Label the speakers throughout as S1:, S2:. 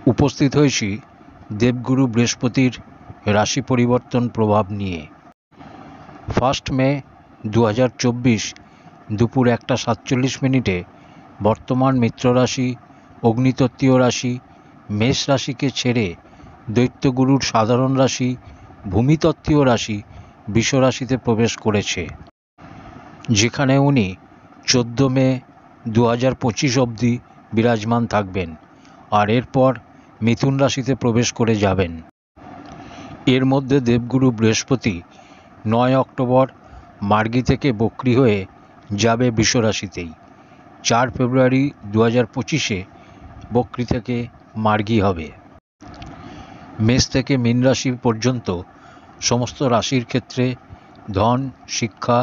S1: উপস্থিত হয়েছি দেবগুরু বৃহস্পতির রাশি পরিবর্তন প্রভাব নিয়ে। 1 মে 2024 দুপুর 1:47 বর্তমান মিত্র রাশি অগ্নিতত্ত্বীয় রাশি মেষ রাশিকে ছেড়ে দৈত্যগুরুর সাধারণ রাশি ভূমিতত্ত্বীয় রাশি বৃষ রাশিতে প্রবেশ করেছে, যেখানে উনি 14 মে 2025 অবধি বিরাজমান থাকবেন আর এরপর মিথুন রাশিতে প্রবেশ করে যাবেন। এর মধ্যে দেবগুরু বৃহস্পতি 9 অক্টোবর মার্গী থেকে বক্রী হয়ে যাবে বৃষ রাশিতেই। 4 ফেব্রুয়ারি 2025 বক্রী থেকে মার্গী হবে। মেষ থেকে মীন রাশি পর্যন্ত সমস্ত রাশির ক্ষেত্রে ধন, শিক্ষা,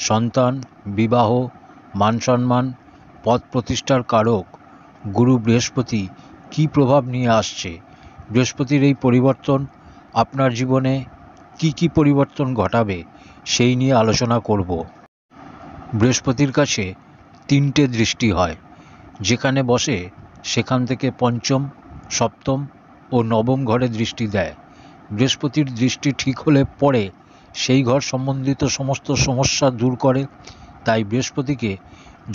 S1: সন্তান, বিবাহ, মান সম্মান, পদ প্রতিষ্ঠার কারক গুরু বৃহস্পতি কী প্রভাব নিয়ে আসছে, বৃহস্পতির এই পরিবর্তন আপনার জীবনে কি কি পরিবর্তন ঘটাবে সেই নিয়ে আলোচনা করব। বৃহস্পতির কাছে 3টে দৃষ্টি হয়, যেখানে বসে সেখান থেকে পঞ্চম, সপ্তম ও নবম ঘরে দৃষ্টি দেয়। বৃহস্পতির দৃষ্টি ঠিক হলে পরে সেই ঘর সম্বন্ধিত সমস্ত সমস্যা দূর করে, তাই বৃহস্পতিকে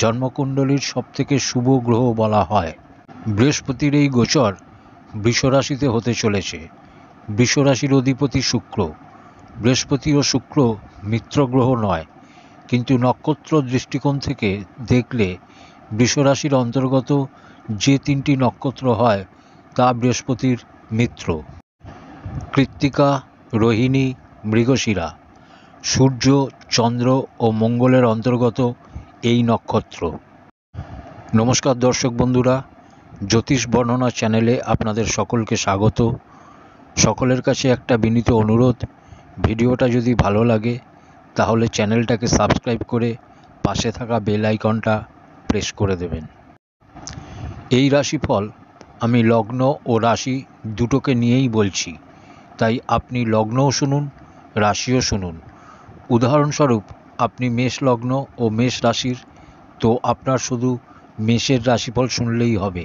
S1: জন্মকুণ্ডলীর সবথেকে শুভ গ্রহ বলা হয়। বৃহস্পতির এই গোচর বৃষ রাশিতে হতে চলেছে। বৃষ রাশির অধিপতি শুক্র। বৃহস্পতি ও শুক্র মিত্র গ্রহ নয়, কিন্তু নক্ষত্র দৃষ্টিকোণ থেকে দেখলে বৃষ রাশির অন্তর্গত যে 3টি নক্ষত্র হয় তা বৃহস্পতির মিত্র: কৃত্তিকা, রোহিণী, মৃগশিরা। সূর্য, চন্দ্র ও মঙ্গলের অন্তর্গত এই নক্ষত্র। নমস্কার দর্শক বন্ধুরা, জ্যোতিষ বর্ণনা চ্যানেলে আপনাদের সকলকে স্বাগত। সকলের কাছে একটা বিনীত অনুরোধ, ভিডিওটা যদি ভালো লাগে তাহলে চ্যানেলটাকে সাবস্ক্রাইব করে পাশে থাকা বেল আইকনটা প্রেস করে দেবেন। এই রাশিফল আমি লগ্ন ও রাশি দুটোকে নিয়েই বলছি, তাই আপনি লগ্নও শুনুন, রাশিও শুনুন। উদাহরণস্বরূপ আপনি মেষ লগ্ন ও মেষ রাশির, তো আপনার শুধু মেষের রাশিফল শুনলেই হবে।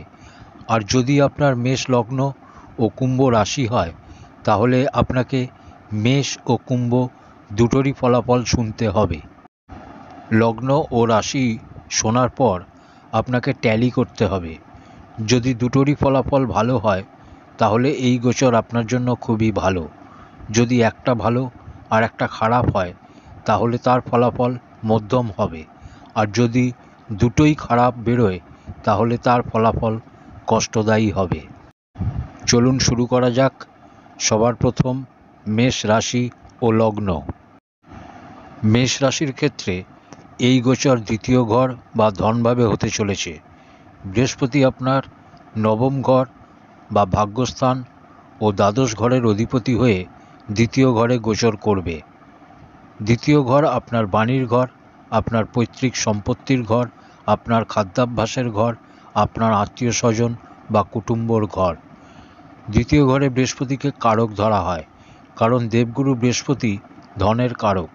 S1: আর যদি আপনার মেষ লগ্ন ও কুম্ভ রাশি হয় তাহলে আপনাকে মেষ ও কুম্ভ দুটোরই ফলাফল শুনতে হবে। লগ্ন ও রাশি শোনার পর আপনাকে ট্যালি করতে হবে। যদি দুটোরই ফলাফল ভালো হয় তাহলে এই গোচর আপনার জন্য খুবই ভালো। যদি একটা ভালো আর একটা খারাপ হয় তাহলে তার ফলাফল মধ্যম হবে, আর যদি দুটোই খারাপ বেরোয় তাহলে তার ফলাফল কষ্টদায়ী হবে। চলুন শুরু করা যাক। সবার প্রথম মেষ রাশি ও লগ্ন। মেষ রাশির ক্ষেত্রে এই গোচর দ্বিতীয় ঘর বা ধনভাবে হতে চলেছে। বৃহস্পতি আপনার নবম ঘর বা ভাগ্যস্থান ও দ্বাদশ ঘরের অধিপতি হয়ে দ্বিতীয় ঘরে গোচর করবে। দ্বিতীয় ঘর আপনার বাণীর ঘর, আপনার পৈতৃক সম্পত্তির ঘর, আপনার খাদ্যাভ্যাসের ঘর, আপনার আত্মীয় স্বজন বা কুটুম্বর ঘর। দ্বিতীয় ঘরে বৃহস্পতিকে কারক ধরা হয়, কারণ দেবগুরু বৃহস্পতি ধনের কারক,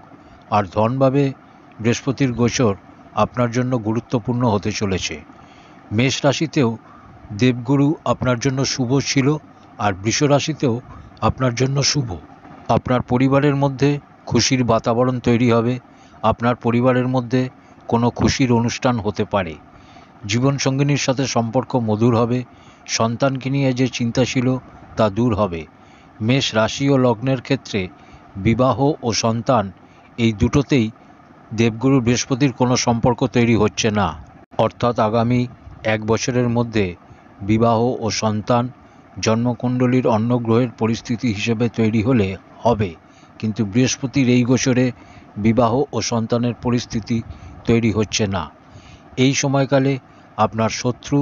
S1: আর ধনভাবে বৃহস্পতির গোচর আপনার জন্য গুরুত্বপূর্ণ হতে চলেছে। মেষ রাশিতেও দেবগুরু আপনার জন্য শুভ ছিল, আর বৃষ রাশিতেও আপনার জন্য শুভ। আপনার পরিবারের মধ্যে খুশির বাতাবরণ তৈরি হবে। আপনার পরিবারের মধ্যে কোনো খুশির অনুষ্ঠান হতে পারে। জীবনসঙ্গিনীর সাথে সম্পর্ক মধুর হবে। সন্তানকে নিয়ে যে চিন্তা ছিল তা দূর হবে। মেষ রাশি ও লগ্নের ক্ষেত্রে বিবাহ ও সন্তান এই দুটোতেই দেবগুরু বৃহস্পতির কোনো সম্পর্ক তৈরি হচ্ছে না, অর্থাৎ আগামী 1 বছরের মধ্যে বিবাহ ও সন্তান জন্মকুণ্ডলীর অন্য গ্রহের পরিস্থিতি হিসেবে তৈরি হলে হবে, কিন্তু বৃহস্পতির এই গোচরে বিবাহ ও সন্তানের পরিস্থিতি তৈরি হচ্ছে না। এই সময়কালে আপনার শত্রু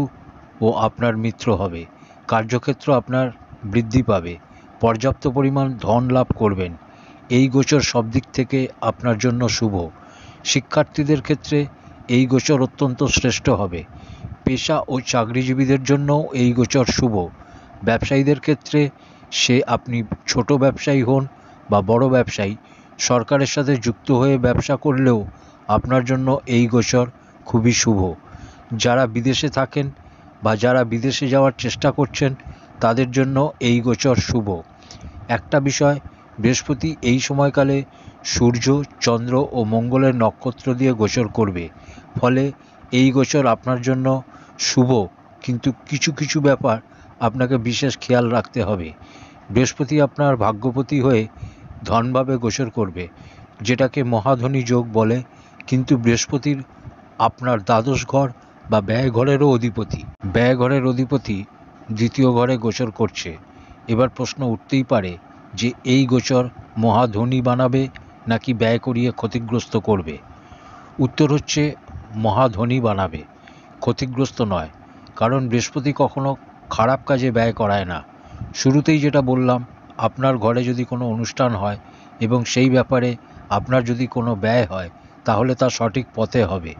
S1: ও আপনার মিত্র হবে। কার্যক্ষেত্র আপনার বৃদ্ধি পাবে। পর্যাপ্ত পরিমাণ ধন লাভ করবেন। এই গোচর সব দিক থেকে আপনার জন্য শুভ। শিক্ষার্থীদের ক্ষেত্রে এই গোচর অত্যন্ত শ্রেষ্ঠ হবে। পেশা ও চাকরিজীবীদের জন্যও এই গোচর শুভ। ব্যবসায়ীদের ক্ষেত্রে সে আপনি ছোট ব্যবসায়ী হন বা বড় ব্যবসায়ী, সরকারের সাথে যুক্ত হয়ে ব্যবসা করলেও আপনার জন্য এই গোচর খুবই শুভ। যারা বিদেশে থাকেন বা যারা বিদেশে যাওয়ার চেষ্টা করছেন তাদের জন্য এই গোচর শুভ। একটা বিষয়, বৃহস্পতি এই সময়কালে সূর্য, চন্দ্র ও মঙ্গলের নক্ষত্র দিয়ে গোচর করবে, ফলে এই গোচর আপনার জন্য শুভ, কিন্তু কিছু কিছু ব্যাপার আপনাকে বিশেষ খেয়াল রাখতে হবে। বৃহস্পতি আপনার ভাগ্যপতি হয়ে ধনভাবে গোচর করবে, যেটাকে মহাধনী যোগ বলে, কিন্তু বৃহস্পতির আপনার দ্বাদশ ঘর বা ব্যয় ঘরেরও অধিপতি। ব্যয় ঘরের অধিপতি দ্বিতীয় ঘরে গোচর করছে। এবার প্রশ্ন উঠতেই পারে যে এই গোচর মহাধনী বানাবে নাকি ব্যয় করিয়ে ক্ষতিগ্রস্ত করবে। উত্তর হচ্ছে মহাধনী বানাবে, ক্ষতিগ্রস্ত নয়, কারণ বৃহস্পতি কখনো খারাপ কাজে ব্যয় করায় না। শুরুতেই যেটা বললাম, আপনার ঘরে যদি কোনো অনুষ্ঠান হয় এবং সেই ব্যাপারে আপনার যদি কোনো ব্যয় হয়, তাহলে তা সঠিক পথে হবে।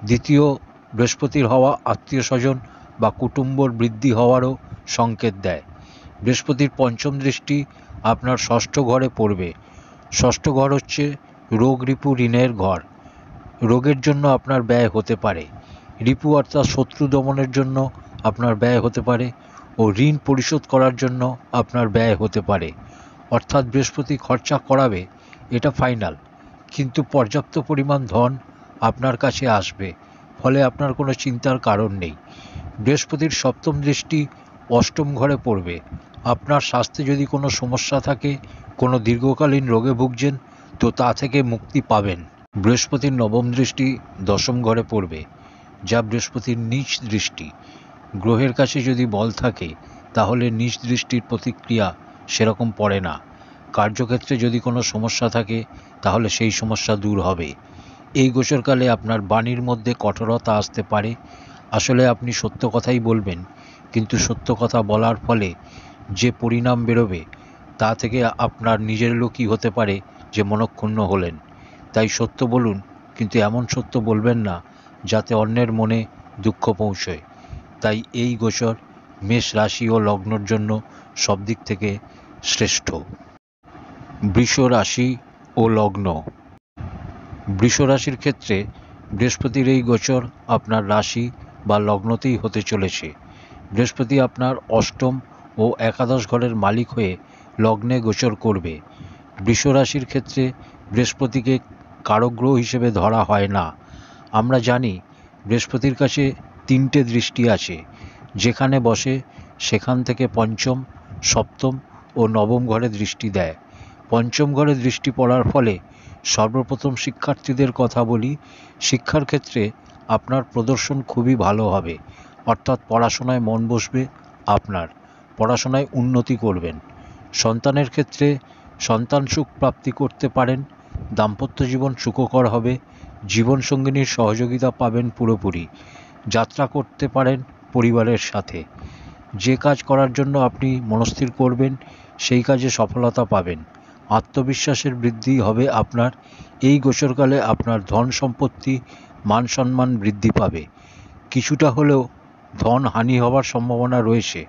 S1: দ্বিতীয়, বৃহস্পতির হওয়া আত্মীয় স্বজন বা কুটুম্বর বৃদ্ধি হওয়ারও সংকেত দেয়। বৃহস্পতির পঞ্চম দৃষ্টি আপনার ষষ্ঠ ঘরে পড়বে। ষষ্ঠ ঘর হচ্ছে রোগ, রিপু, ঋণের ঘর। রোগের জন্য আপনার ব্যয় হতে পারে, রিপু অর্থাৎ শত্রু দমনের জন্য আপনার ব্যয় হতে পারে, ও ঋণ পরিশোধ করার জন্য আপনার ব্যয় হতে পারে। অর্থাৎ বৃহস্পতি খরচা করাবে, এটা ফাইনাল, কিন্তু পর্যাপ্ত পরিমাণ ধন আপনার কাছে আসবে, ফলে আপনার কোনো চিন্তার কারণ নেই। বৃহস্পতির সপ্তম দৃষ্টি অষ্টম ঘরে পড়বে। আপনার স্বাস্থ্যে যদি কোনো সমস্যা থাকে, কোনো দীর্ঘকালীন রোগে ভুগছেন, তো তা থেকে মুক্তি পাবেন। বৃহস্পতির নবম দৃষ্টি দশম ঘরে পড়বে, যা বৃহস্পতির নীচ দৃষ্টি। গ্রহের কাছে যদি বল থাকে, তাহলে নীচ দৃষ্টির প্রতিক্রিয়া সেরকম পড়ে না। কার্যক্ষেত্রে যদি কোনো সমস্যা থাকে, তাহলে সেই সমস্যা দূর হবে। এই গোচরকালে আপনার বাণীর মধ্যে কঠোরতা আসতে পারে। আসলে আপনি সত্য কথাই বলবেন, কিন্তু সত্য কথা বলার ফলে যে পরিণাম বেরোবে, তা থেকে আপনার নিজের লোকই হতে পারে যে মনক্ষুণ্ণ হলেন। তাই সত্য বলুন, কিন্তু এমন সত্য বলবেন না যাতে অন্যের মনে দুঃখ পৌঁছয়। তাই এই গোচর মেষ রাশি ও লগ্নর জন্য সব দিক থেকে শ্রেষ্ঠ। বৃষ রাশি ও লগ্ন। বৃষ রাশির ক্ষেত্রে বৃহস্পতির এই গোচর আপনার রাশি বা লগ্নতেই হতে চলেছে। বৃহস্পতি আপনার অষ্টম ও একাদশ ঘরের মালিক হয়ে লগ্নে গোচর করবে। বৃষ রাশির ক্ষেত্রে বৃহস্পতিকে কারক গ্রহ হিসেবে ধরা হয় না। আমরা জানি বৃহস্পতির কাছে 3টে দৃষ্টি আছে, যেখানে বসে সেখান থেকে পঞ্চম, সপ্তম ও নবম ঘরে দৃষ্টি দেয়। পঞ্চম ঘরে দৃষ্টি পড়ার ফলে সর্বপ্রথম শিক্ষার্থীদের কথা বলি, শিক্ষার ক্ষেত্রে আপনার প্রদর্শন খুবই ভালো হবে, অর্থাৎ পড়াশোনায় মন বসবে, আপনার পড়াশোনায় উন্নতি করবেন। সন্তানের ক্ষেত্রে সন্তান সুখ প্রাপ্তি করতে পারেন, দাম্পত্য জীবন সুখকর হবে, জীবনসঙ্গিনীর সহযোগিতা পাবেন পুরোপুরি, যাত্রা করতে পারেন পরিবারের সাথে। যে কাজ করার জন্য আপনি মনস্থির করবেন, সেই কাজে সফলতা পাবেন। আত্মবিশ্বাসের বৃদ্ধি হবে আপনার। এই গোচরকালে আপনার ধন সম্পত্তি, মান সম্মান বৃদ্ধি পাবে। কিছুটা হলেও ধন হানি হওয়ার সম্ভাবনা রয়েছে,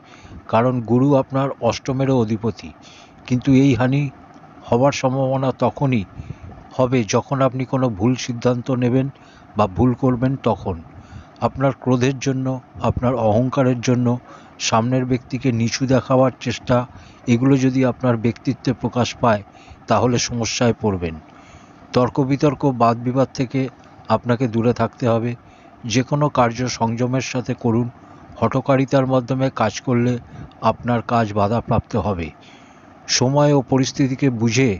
S1: কারণ গুরু আপনার অষ্টমেরও অধিপতি। কিন্তু এই হানি হওয়ার সম্ভাবনা তখনই হবে যখন আপনি কোনো ভুল সিদ্ধান্ত নেবেন বা ভুল করবেন। তখন আপনার ক্রোধের জন্য, আপনার অহংকারের জন্য, সামনের ব্যক্তিকে নিচু দেখাবার চেষ্টা, এগুলো যদি আপনার ব্যক্তিত্বে প্রকাশ পায়, তাহলে সমস্যায় পড়বেন। তর্ক বিতর্ক, বাদ বিবাদ থেকে আপনাকে দূরে থাকতে হবে। যে কোনো কার্য সংযমের সাথে করুন। হঠকারিতার মাধ্যমে কাজ করলে আপনার কাজ বাধাপ্রাপ্ত হবে। সময় ও পরিস্থিতিকে বুঝে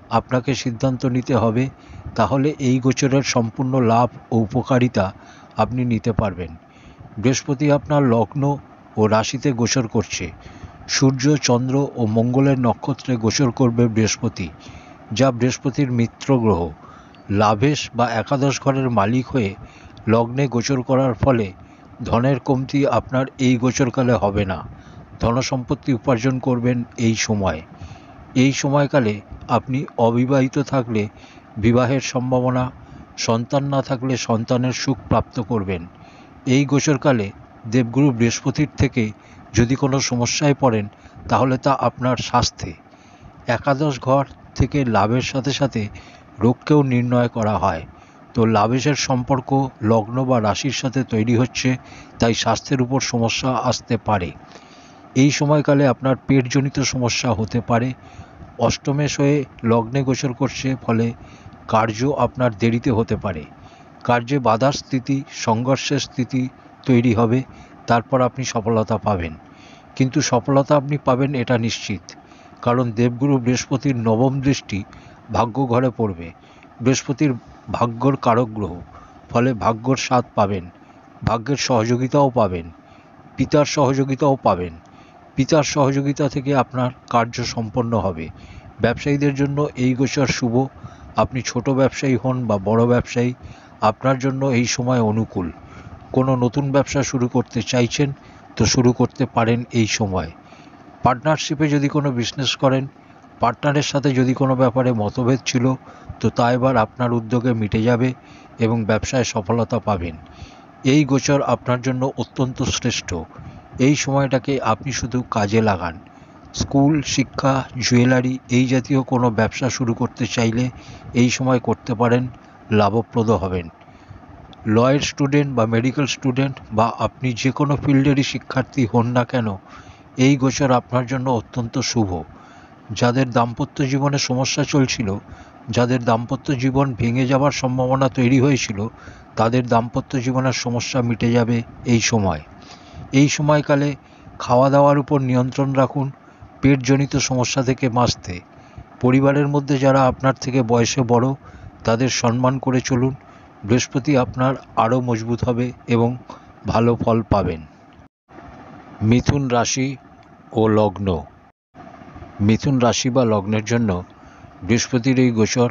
S1: আপনাকে সিদ্ধান্ত নিতে হবে, তাহলে এই গোচরের সম্পূর্ণ লাভ ও উপকারিতা আপনি নিতে পারবেন। বৃহস্পতি আপনার লগ্ন ও রাশিতে গোচর করছে। সূর্য, চন্দ্র ও মঙ্গলের নক্ষত্রে গোচর করবে বৃহস্পতি, যা বৃহস্পতির মিত্র গ্রহ। লাভেশ বা একাদশ ঘরের মালিক হয়ে লগ্নে গোচর করার ফলে ধনের কমতি আপনার এই গোচরকালে হবে না। ধনসম্পত্তি উপার্জন করবেন এই সময়। এই সময়কালে আপনি অবিবাহিত থাকলে বিবাহের সম্ভাবনা, সন্তান না থাকলে সন্তানের সুখ প্রাপ্ত করবেন। এই গোচরকালে দেবগুরু বৃহস্পতির থেকে যদি কোনো সমস্যায় পড়েন, তাহলে তা আপনার স্বাস্থ্যে। একাদশ ঘর থেকে লাভের সাথে সাথে রোগকেও নির্ণয় করা হয়। তো লাভেশের সম্পর্ক লগ্ন বা রাশির সাথে তৈরি হচ্ছে, তাই স্বাস্থ্যের উপর সমস্যা আসতে পারে। এই সময়কালে আপনার পেটজনিত সমস্যা হতে পারে। অষ্টমেশ হয়ে লগ্নে গোচর করছে, ফলে কার্য আপনার দেরিতে হতে পারে। কার্যে বাধার স্থিতি, সংঘর্ষের স্থিতি তৈরি হবে, তারপর আপনি সফলতা পাবেন। কিন্তু সফলতা আপনি পাবেন এটা নিশ্চিত, কারণ দেবগুরু বৃহস্পতির নবম দৃষ্টি ভাগ্য ঘরে পড়বে। বৃহস্পতির ভাগ্যর কারক গ্রহ, ফলে ভাগ্যর স্বাদ পাবেন, ভাগ্যের সহযোগিতাও পাবেন, পিতার সহযোগিতাও পাবেন। পিতার সহযোগিতা থেকে আপনার কার্য সম্পন্ন হবে। ব্যবসায়ীদের জন্য এই গোচর শুভ। আপনি ছোট ব্যবসায়ী হন বা বড় ব্যবসায়ী, আপনার জন্য এই সময় অনুকূল। কোনো নতুন ব্যবসা শুরু করতে চাইছেন তো শুরু করতে পারেন এই সময়। পার্টনারশিপে যদি কোনো বিজনেস করেন, পার্টনারের সাথে যদি কোনো ব্যাপারে মতভেদ ছিল, তো তা এবার আপনার উদ্যোগে মিটে যাবে এবং ব্যবসায় সফলতা পাবেন। এই গোচর আপনার জন্য অত্যন্ত শ্রেষ্ঠ। এই সময়টাকে আপনি শুধু কাজে লাগান। স্কুল, শিক্ষা, জুয়েলারি এই জাতীয় কোনো ব্যবসা শুরু করতে চাইলে এই সময় করতে পারেন, লাভপ্রদ হবেন। লয়ের স্টুডেন্ট বা মেডিকেল স্টুডেন্ট বা আপনি যে কোনো ফিল্ডেরই শিক্ষার্থী হন না কেন, এই গোচর আপনার জন্য অত্যন্ত শুভ। যাদের দাম্পত্য জীবনে সমস্যা চলছিল, যাদের দাম্পত্য জীবন ভেঙে যাওয়ার সম্ভাবনা তৈরি হয়েছিল, তাদের দাম্পত্য জীবনের সমস্যা মিটে যাবে এই সময়। এই সময়কালে খাওয়া দাওয়ার উপর নিয়ন্ত্রণ রাখুন, পেটজনিত সমস্যা থেকে বাঁচতে। পরিবারের মধ্যে যারা আপনার থেকে বয়সে বড়, তাদের সম্মান করে চলুন। বৃহস্পতি আপনার আরও মজবুত হবে এবং ভালো ফল পাবেন। মিথুন রাশি ও লগ্ন। মিথুন রাশি বা লগ্নের জন্য বৃহস্পতির এই গোচর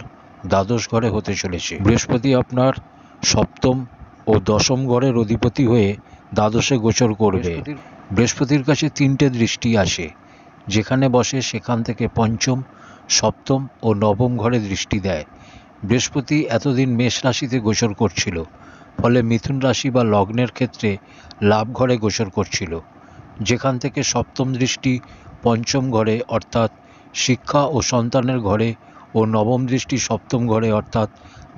S1: দ্বাদশ ঘরে হতে চলেছে। বৃহস্পতি আপনার সপ্তম ও দশম ঘরের অধিপতি হয়ে দ্বাদশে গোচর করবে। বৃহস্পতির কাছে 3টে দৃষ্টি আসে, যেখানে বসে সেখান থেকে পঞ্চম, সপ্তম ও নবম ঘরে দৃষ্টি দেয়। বৃহস্পতি এতদিন মেষ রাশিতে গোচর করছিল, ফলে মিথুন রাশি বা লগ্নের ক্ষেত্রে লাভ ঘরে গোচর করছিল, যেখান থেকে সপ্তম দৃষ্টি পঞ্চম ঘরে অর্থাৎ শিক্ষা ও সন্তানের ঘরে ও নবম দৃষ্টি সপ্তম ঘরে অর্থাৎ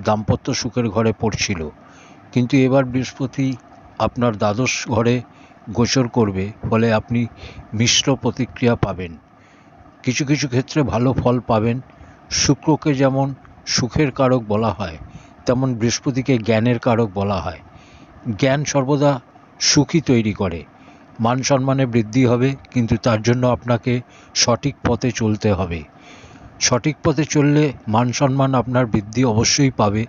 S1: দাম্পত্য সুখের ঘরে পড়ছিল। কিন্তু এবার বৃহস্পতি আপনার দ্বাদশ ঘরে গোচর করবে, ফলে আপনি মিশ্র প্রতিক্রিয়া পাবেন। কিছু কিছু ক্ষেত্রে ভালো ফল পাবেন। শুক্রকে যেমন সুখের কারক বলা হয়, তেমন বৃহস্পতিকে জ্ঞানের কারক বলা হয়। জ্ঞান সর্বদা সুখী তৈরি করে। মান সম্মানে বৃদ্ধি হবে, কিন্তু তার জন্য আপনাকে সঠিক পথে চলতে হবে। সঠিক পথে চললে মান সম্মান আপনার বৃদ্ধি অবশ্যই পাবে,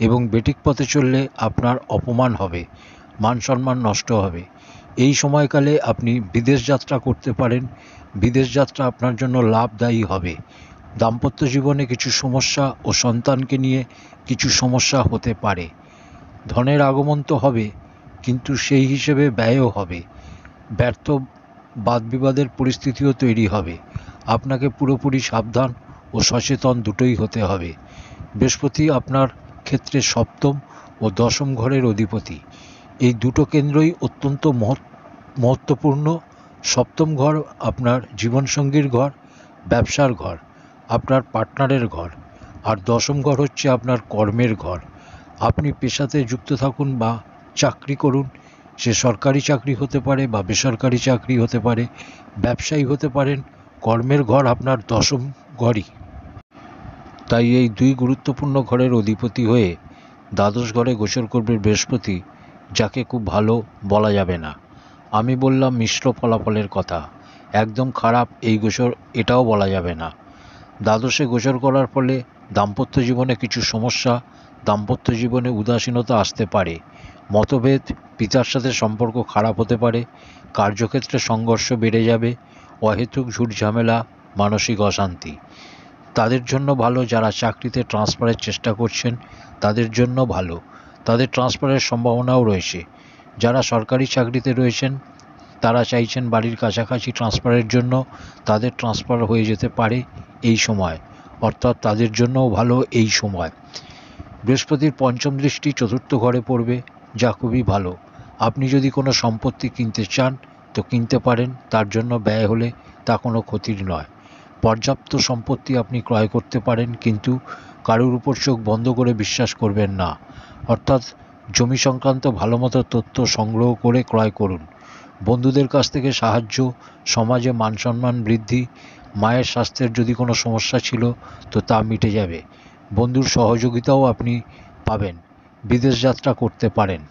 S1: এবং বেঠিক পথে চললে আপনার অপমান হবে, মান সম্মান নষ্ট হবে। এই সময়কালে আপনি বিদেশ যাত্রা করতে পারেন। বিদেশ যাত্রা আপনার জন্য লাভদায়ী হবে। দাম্পত্য জীবনে কিছু সমস্যা ও সন্তানকে নিয়ে কিছু সমস্যা হতে পারে। ধনের আগমন তো হবে, কিন্তু সেই হিসেবে ব্যয়ও হবে। ব্যর্থ বাদবিবাদের পরিস্থিতিও তৈরি হবে। আপনাকে পুরোপুরি সাবধান ও সচেতন দুটোই হতে হবে। বৃহস্পতি আপনার ক্ষেত্রে সপ্তম ও দশম ঘরের অধিপতি। এই দুটো কেন্দ্রই অত্যন্ত মহত্বপূর্ণ। সপ্তম ঘর আপনার জীবনসঙ্গীর ঘর, ব্যবসার ঘর, আপনার পার্টনারের ঘর, আর দশম ঘর হচ্ছে আপনার কর্মের ঘর। আপনি পেশাতে যুক্ত থাকুন বা চাকরি করুন, সে সরকারি চাকরি হতে পারে বা বেসরকারি চাকরি হতে পারে, ব্যবসায়ী হতে পারেন, কর্মের ঘর আপনার দশম ঘরই। তাই এই দুই গুরুত্বপূর্ণ ঘরের অধিপতি হয়ে দ্বাদশ ঘরে গোচর করবে বৃহস্পতি, যাকে খুব ভালো বলা যাবে না। আমি বললাম মিশ্র ফলাফলের কথা, একদম খারাপ এই গোচর এটাও বলা যাবে না। দ্বাদশে গোচর করার ফলে দাম্পত্য জীবনে কিছু সমস্যা, দাম্পত্য জীবনে উদাসীনতা আসতে পারে, মতভেদ, পিতার সাথে সম্পর্ক খারাপ হতে পারে, কার্যক্ষেত্রে সংঘর্ষ বেড়ে যাবে, অহেতুক ঝুট ঝামেলা, মানসিক অশান্তি। তাদের জন্য ভালো যারা চাকরিতে ট্রান্সফারের চেষ্টা করছেন, তাদের জন্য ভালো, তাদের ট্রান্সফারের সম্ভাবনাও রয়েছে। যারা সরকারি চাকরিতে রয়েছেন, তারা চাইছেন বাড়ির কাছাকাছি ট্রান্সফারের জন্য, তাদের ট্রান্সফার হয়ে যেতে পারে এই সময়, অর্থাৎ তাদের জন্যও ভালো এই সময়। বৃহস্পতির পঞ্চম দৃষ্টি চতুর্থ ঘরে পড়বে, যা খুবই ভালো। আপনি যদি কোনো সম্পত্তি কিনতে চান তো কিনতে পারেন, তার জন্য ব্যয় হলে তা কোনো ক্ষতির নয়। পর্যাপ্ত সম্পত্তি আপনি ক্রয় করতে পারেন, কিন্তু কারুর উপর চোখ বন্ধ করে বিশ্বাস করবেন না। অর্থাৎ জমি সংক্রান্ত ভালো মতো তথ্য সংগ্রহ করে ক্রয় করুন। বন্ধুদের কাছ থেকে সাহায্য, সমাজে মান সম্মান বৃদ্ধি, মায়ের স্বাস্থ্যের যদি কোনো সমস্যা ছিল তো তা মিটে যাবে। বন্ধুর সহযোগিতাও আপনি পাবেন। বিদেশ যাত্রা করতে পারেন।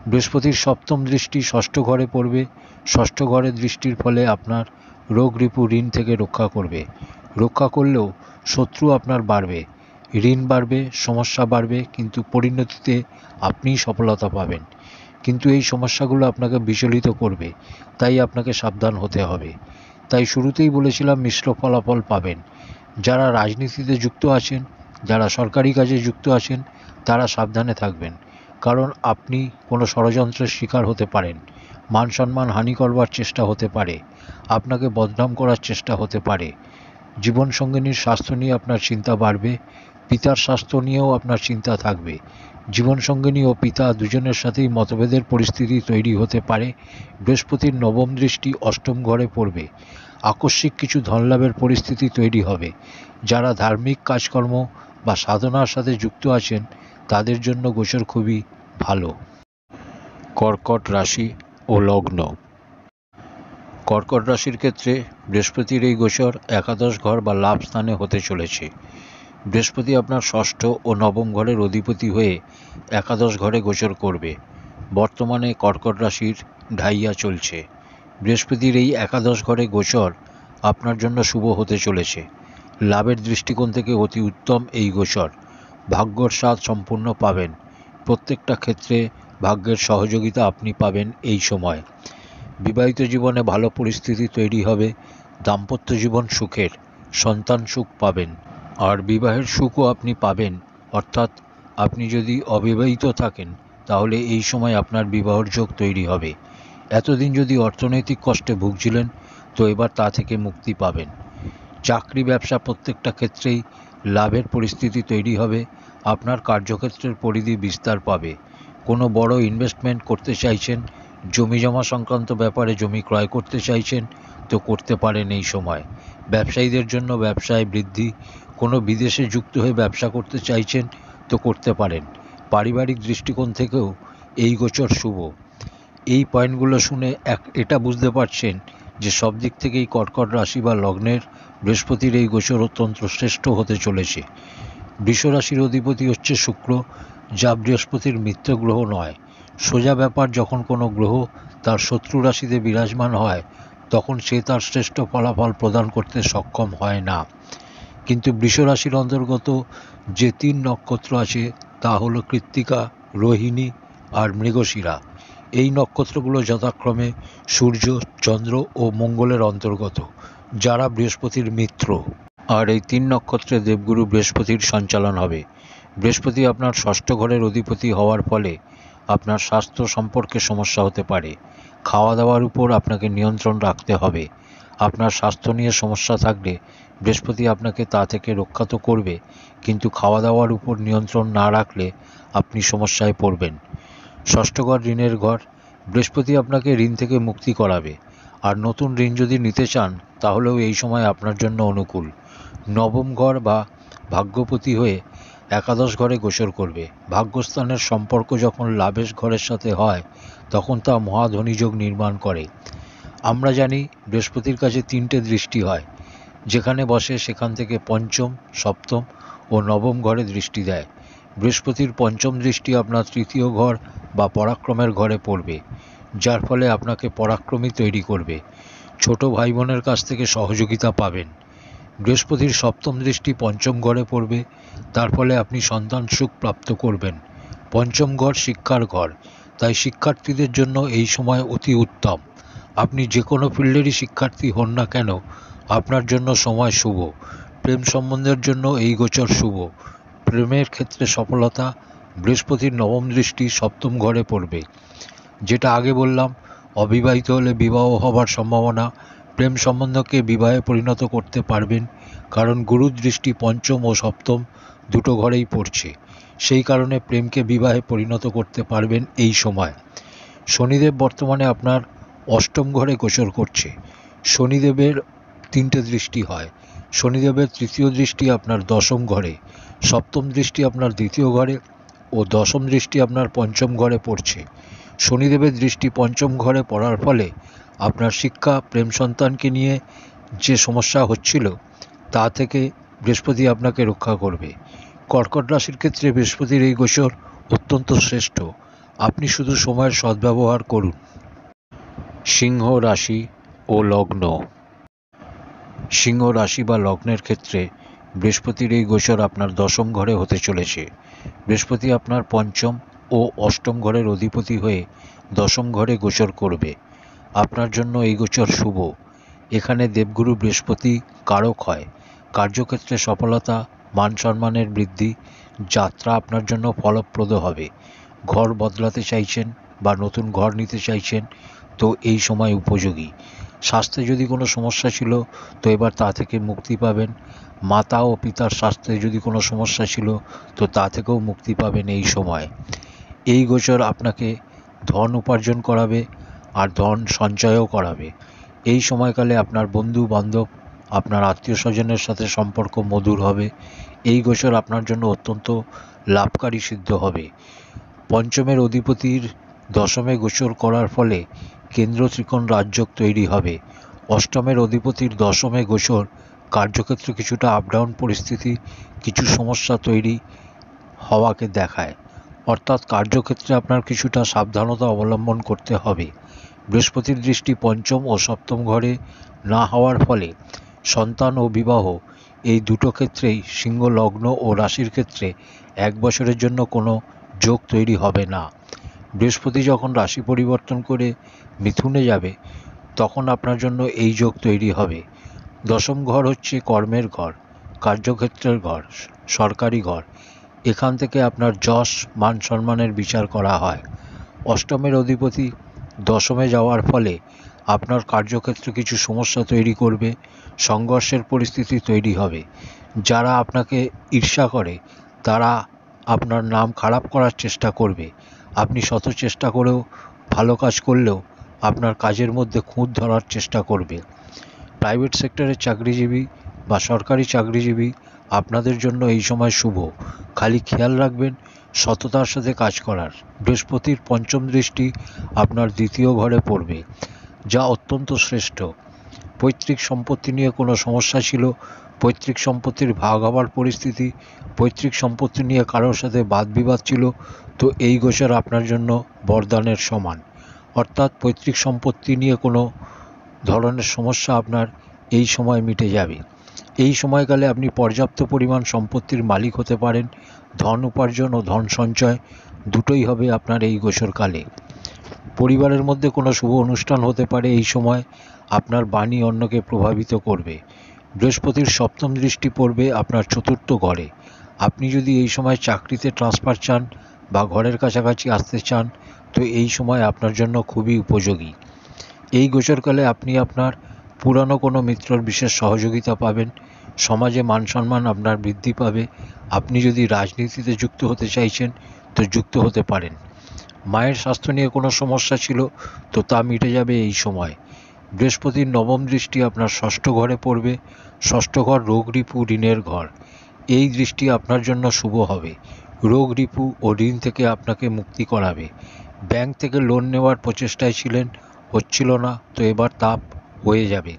S1: বৃহস্পতির সপ্তম দৃষ্টি ষষ্ঠ ঘরে পড়বে। ষষ্ঠ ঘরের দৃষ্টির ফলে আপনার রোগ রিপু ঋণ থেকে রক্ষা করবে। রক্ষা করলেও শত্রু আপনার বাড়বে, ঋণ বাড়বে, সমস্যা বাড়বে, কিন্তু পরিণতিতে আপনিই সফলতা পাবেন। কিন্তু এই সমস্যাগুলো আপনাকে বিচলিত করবে, তাই আপনাকে সাবধান হতে হবে। তাই শুরুতেই বলেছিলাম মিশ্র ফলাফল পাবেন। যারা রাজনীতিতে যুক্ত আছেন, যারা সরকারি কাজে যুক্ত আছেন, তারা সাবধানে থাকবেন, কারণ আপনি কোনো ষড়যন্ত্রের শিকার হতে পারেন। মান সম্মান হানি করবার চেষ্টা হতে পারে, আপনাকে বদনাম করার চেষ্টা হতে পারে। জীবনসঙ্গিনীর স্বাস্থ্য নিয়ে আপনার চিন্তা বাড়বে, পিতার স্বাস্থ্য নিয়েও আপনার চিন্তা থাকবে। জীবনসঙ্গিনী ও পিতা দুজনের সাথেই মতভেদের পরিস্থিতি তৈরি হতে পারে। বৃহস্পতির নবম দৃষ্টি অষ্টম ঘরে পড়বে। আকস্মিক কিছু ধনলাভের পরিস্থিতি তৈরি হবে। যারা ধার্মিক কাজকর্ম বা সাধনার সাথে যুক্ত আছেন তাদের জন্য গোচর খুবই ভালো। কর্কট রাশি ও লগ্ন। কর্কট রাশির ক্ষেত্রে বৃহস্পতির এই গোচর একাদশ ঘর বা লাভ স্থানে হতে চলেছে। বৃহস্পতি আপনার ষষ্ঠ ও নবম ঘরের অধিপতি হয়ে একাদশ ঘরে গোচর করবে। বর্তমানে কর্কট রাশির ঢাইয়া চলছে। বৃহস্পতির এই একাদশ ঘরে গোচর আপনার জন্য শুভ হতে চলেছে। লাভের দৃষ্টিকোণ থেকে অতি উত্তম এই গোচর। ভাগ্যর স্বাদ সম্পূর্ণ পাবেন। প্রত্যেকটা ক্ষেত্রে ভাগ্যের সহযোগিতা আপনি পাবেন এই সময়। বিবাহিত জীবনে ভালো পরিস্থিতি তৈরি হবে। দাম্পত্য জীবন সুখের, সন্তান সুখ পাবেন। আর বিবাহের সুখও আপনি পাবেন, অর্থাৎ আপনি যদি অবিবাহিত থাকেন তাহলে এই সময় আপনার বিবাহের যোগ তৈরি হবে। এতদিন যদি অর্থনৈতিক কষ্টে ভুগছিলেন তো এবার তা থেকে মুক্তি পাবেন। চাকরি ব্যবসা প্রত্যেকটা ক্ষেত্রেই লাভের পরিস্থিতি তৈরি হবে। আপনার কার্যক্ষেত্রের পরিধি বিস্তার পাবে। কোনো বড় ইনভেস্টমেন্ট করতে চাইছেন, জমি জমা সংক্রান্ত ব্যাপারে জমি ক্রয় করতে চাইছেন তো করতে পারেন এই সময়। ব্যবসায়ীদের জন্য ব্যবসায় বৃদ্ধি। কোনো বিদেশে যুক্ত হয়ে ব্যবসা করতে চাইছেন তো করতে পারেন। পারিবারিক দৃষ্টিকোণ থেকেও এই গোচর শুভ। এই পয়েন্টগুলো শুনে এটা বুঝতে পারছেন যে সব দিক থেকেই কর্কট রাশি বা লগ্নের বৃহস্পতির এই গোচর অত্যন্ত শ্রেষ্ঠ হতে চলেছে। বৃষ রাশির অধিপতি হচ্ছে শুক্র, যা বৃহস্পতির মিত্র গ্রহ নয়। সোজা ব্যাপার, যখন কোনো গ্রহ তার শত্রু রাশিতে বিরাজমান হয় তখন সে তার শ্রেষ্ঠ ফলাফল প্রদান করতে সক্ষম হয় না। কিন্তু বৃষ রাশির অন্তর্গত যে 3 নক্ষত্র আছে তা হলো কৃত্তিকা, রোহিণী আর মৃগশিরা। এই নক্ষত্রগুলো যথাক্রমে সূর্য, চন্দ্র ও মঙ্গলের অন্তর্গত, যারা বৃহস্পতির মিত্র। আর এই 3 নক্ষত্রে দেবগুরু বৃহস্পতির সঞ্চালন হবে। বৃহস্পতি আপনার ষষ্ঠ ঘরের অধিপতি হওয়ার ফলে আপনার স্বাস্থ্য সম্পর্কে সমস্যা হতে পারে। খাওয়া দাওয়ার উপর আপনাকে নিয়ন্ত্রণ রাখতে হবে। আপনার স্বাস্থ্য নিয়ে সমস্যা থাকলে বৃহস্পতি আপনাকে তা থেকে রক্ষা তো করবে, কিন্তু খাওয়া দাওয়ার উপর নিয়ন্ত্রণ না রাখলে আপনি সমস্যায় পড়বেন। ষষ্ঠ ঘর ঋণের ঘর। বৃহস্পতি আপনাকে ঋণ থেকে মুক্তি করাবে। আর নতুন ঋণ যদি নিতে চান তাহলেও এই সময় আপনার জন্য অনুকূল। নবম ঘর বা ভাগ্যপতি হয়ে একাদশ ঘরে গোচর করবে। ভাগ্যস্থানের সম্পর্ক যখন লাভের ঘরের সাথে হয় তখন তা মহাধনীযোগ নির্মাণ করে। আমরা জানি বৃহস্পতির কাছে 3টে দৃষ্টি হয়। যেখানে বসে সেখান থেকে পঞ্চম, সপ্তম ও নবম ঘরে দৃষ্টি দেয়। বৃহস্পতির পঞ্চম দৃষ্টি আপনার তৃতীয় ঘর বা পরাক্রমের ঘরে পড়বে, যার ফলে আপনাকে পরাক্রমী তৈরি করবে। ছোট ভাই বোনের কাছ থেকে সহযোগিতা পাবেন। বৃহস্পতির সপ্তম দৃষ্টি পঞ্চম ঘরে পড়বে, তার ফলে আপনি সন্তান সুখ প্রাপ্ত করবেন। পঞ্চম ঘর শিক্ষার ঘর, তাই শিক্ষার্থীদের জন্য এই সময় অতি উত্তম। আপনি যে কোনো ফিল্ডেরই শিক্ষার্থী হন না কেন, আপনার জন্য সময় শুভ। প্রেম সম্বন্ধের জন্য এই গোচর শুভ। প্রেমের ক্ষেত্রে সফলতা। বৃহস্পতির নবম দৃষ্টি সপ্তম ঘরে পড়বে। যেটা আগে বললাম, অবিবাহিত হলে বিবাহ হবার সম্ভাবনা। প্রেম সম্বন্ধকে বিবাহে পরিণত করতে পারবেন, কারণ গুরুর দৃষ্টি পঞ্চম ও সপ্তম দুটো ঘরেই পড়ছে। সেই কারণে প্রেমকে বিবাহে পরিণত করতে পারবেন এই সময়। শনিদেব বর্তমানে আপনার অষ্টম ঘরে গোচর করছে। শনিদেবের 3টে দৃষ্টি হয়। শনিদেবের তৃতীয় দৃষ্টি আপনার দশম ঘরে, সপ্তম দৃষ্টি আপনার দ্বিতীয় ঘরে ও দশম দৃষ্টি আপনার পঞ্চম ঘরে পড়ছে। শনিদেবের দৃষ্টি পঞ্চম ঘরে পড়ার ফলে আপনার শিক্ষা, প্রেম সন্তানকে নিয়ে যে সমস্যা হচ্ছিল তা থেকে বৃহস্পতি আপনাকে রক্ষা করবে। কর্কট রাশির ক্ষেত্রে বৃহস্পতির এই গোচর অত্যন্ত শ্রেষ্ঠ। আপনি শুধু সময়ের সদ্ব্যবহার করুন। সিংহ রাশি ও লগ্ন। সিংহ রাশি বা লগ্নের ক্ষেত্রে বৃহস্পতির এই গোচর আপনার দশম ঘরে হতে চলেছে। বৃহস্পতি আপনার পঞ্চম ও অষ্টম ঘরের অধিপতি হয়ে দশম ঘরে গোচর করবে। আপনার জন্য এই গোচর শুভ। এখানে দেবগুরু বৃহস্পতি কারক হয়। কার্যক্ষেত্রে সফলতা, মান সম্মানের বৃদ্ধি, যাত্রা আপনার জন্য ফলপ্রদ হবে। ঘর বদলাতে চাইছেন বা নতুন ঘর নিতে চাইছেন তো এই সময় উপযোগী। স্বাস্থ্যে যদি কোনো সমস্যা ছিল তো এবার তা থেকে মুক্তি পাবেন। মাতা ও পিতার স্বাস্থ্যে যদি কোনো সমস্যা ছিল তো তা থেকেও মুক্তি পাবেন এই সময়। এই গোচর আপনাকে ধন উপার্জন করাবে আর ধন সঞ্চয়ও করাবে। এই সময়কালে আপনার বন্ধু বান্ধব, আপনার আত্মীয় স্বজনের সাথে সম্পর্ক মধুর হবে। এই গোচর আপনার জন্য অত্যন্ত লাভকারী সিদ্ধ হবে। পঞ্চমের অধিপতির দশমে গোচর করার ফলে কেন্দ্র ত্রিকোণ রাজযোগ তৈরি হবে। অষ্টমের অধিপতির দশমে গোচর কার্যক্ষেত্রে কিছুটা আপডাউন পরিস্থিতি, কিছু সমস্যা তৈরি হওয়াকে দেখায়। অর্থাৎ কার্যক্ষেত্রে আপনার কিছুটা সাবধানতা অবলম্বন করতে হবে। বৃহস্পতির দৃষ্টি পঞ্চম ও সপ্তম ঘরে না হওয়ার ফলে সন্তান ও বিবাহ এই দুটো ক্ষেত্রেই সিংহ লগ্ন ও রাশির ক্ষেত্রে 1 বছরের জন্য কোনো যোগ তৈরি হবে না। বৃহস্পতি যখন রাশি পরিবর্তন করে মিথুনে যাবে তখন আপনার জন্য এই যোগ তৈরি হবে। দশম ঘর হচ্ছে কর্মের ঘর, কার্যক্ষেত্রের ঘর, সরকারি ঘর। এখান থেকে আপনার যশ, মান সম্মানের বিচার করা হয়। অষ্টমের অধিপতি দশমে যাওয়ার ফলে আপনার কার্যক্ষেত্রে কিছু সমস্যা তৈরি করবে, সংঘর্ষের পরিস্থিতি তৈরি হবে। যারা আপনাকে ঈর্ষা করে তারা আপনার নাম খারাপ করার চেষ্টা করবে। আপনি শত চেষ্টা করেও, ভালো কাজ করলেও আপনার কাজের মধ্যে খুঁত ধরার চেষ্টা করবে। প্রাইভেট সেক্টরের চাকরিজীবী বা সরকারি চাকরিজীবী আপনাদের জন্য এই সময় শুভ। খালি খেয়াল রাখবেন সততার সাথে কাজ করার। বৃহস্পতির পঞ্চম দৃষ্টি আপনার দ্বিতীয় ঘরে পড়বে, যা অত্যন্ত শ্রেষ্ঠ। পৈতৃক সম্পত্তি নিয়ে কোনো সমস্যা ছিল, পৈতৃক সম্পত্তির ভাগ হওয়ার পরিস্থিতি, পৈতৃক সম্পত্তি নিয়ে কারোর সাথে বাদবিবাদ ছিল, তো এই গোচর আপনার জন্য বরদানের সমান। অর্থাৎ পৈতৃক সম্পত্তি নিয়ে কোনো ধরনের সমস্যা আপনার এই সময় মিটে যাবে। এই সময়কালে আপনি পর্যাপ্ত পরিমাণ সম্পত্তির মালিক হতে পারেন। ধন উপার্জন ও ধন সঞ্চয় দুটোই হবে আপনার এই গোচরকালে। পরিবারের মধ্যে কোনো শুভ অনুষ্ঠান হতে পারে এই সময়। আপনার বাণী অন্যকে প্রভাবিত করবে। বৃহস্পতির সপ্তম দৃষ্টি পড়বে আপনার চতুর্থ ঘরে। আপনি যদি এই সময় চাকরিতে ট্রান্সফার চান বা ঘরের কাছাকাছি আসতে চান তো এই সময় আপনার জন্য খুবই উপযোগী। এই গোচরকালে আপনি আপনার পুরানো কোনো মিত্রর বিশেষ সহযোগিতা পাবেন। সমাজে মান সম্মান আপনার বৃদ্ধি পাবে। আপনি যদি রাজনীতিতে যুক্ত হতে চাইছেন তো যুক্ত হতে পারেন। মায়ের স্বাস্থ্য নিয়ে কোনো সমস্যা ছিল তো তা মিটে যাবে এই সময়। বৃহস্পতির নবম দৃষ্টি আপনার ষষ্ঠ ঘরে পড়বে। ষষ্ঠ ঘর রোগ রিপু, ঋণের ঘর। এই দৃষ্টি আপনার জন্য শুভ হবে। রোগ রিপু ও ঋণ থেকে আপনাকে মুক্তি করাবে। ব্যাংক থেকে লোন নেওয়ার প্রচেষ্টায় ছিলেন, হচ্ছিল না, তো এবার তা হয়ে যাবে।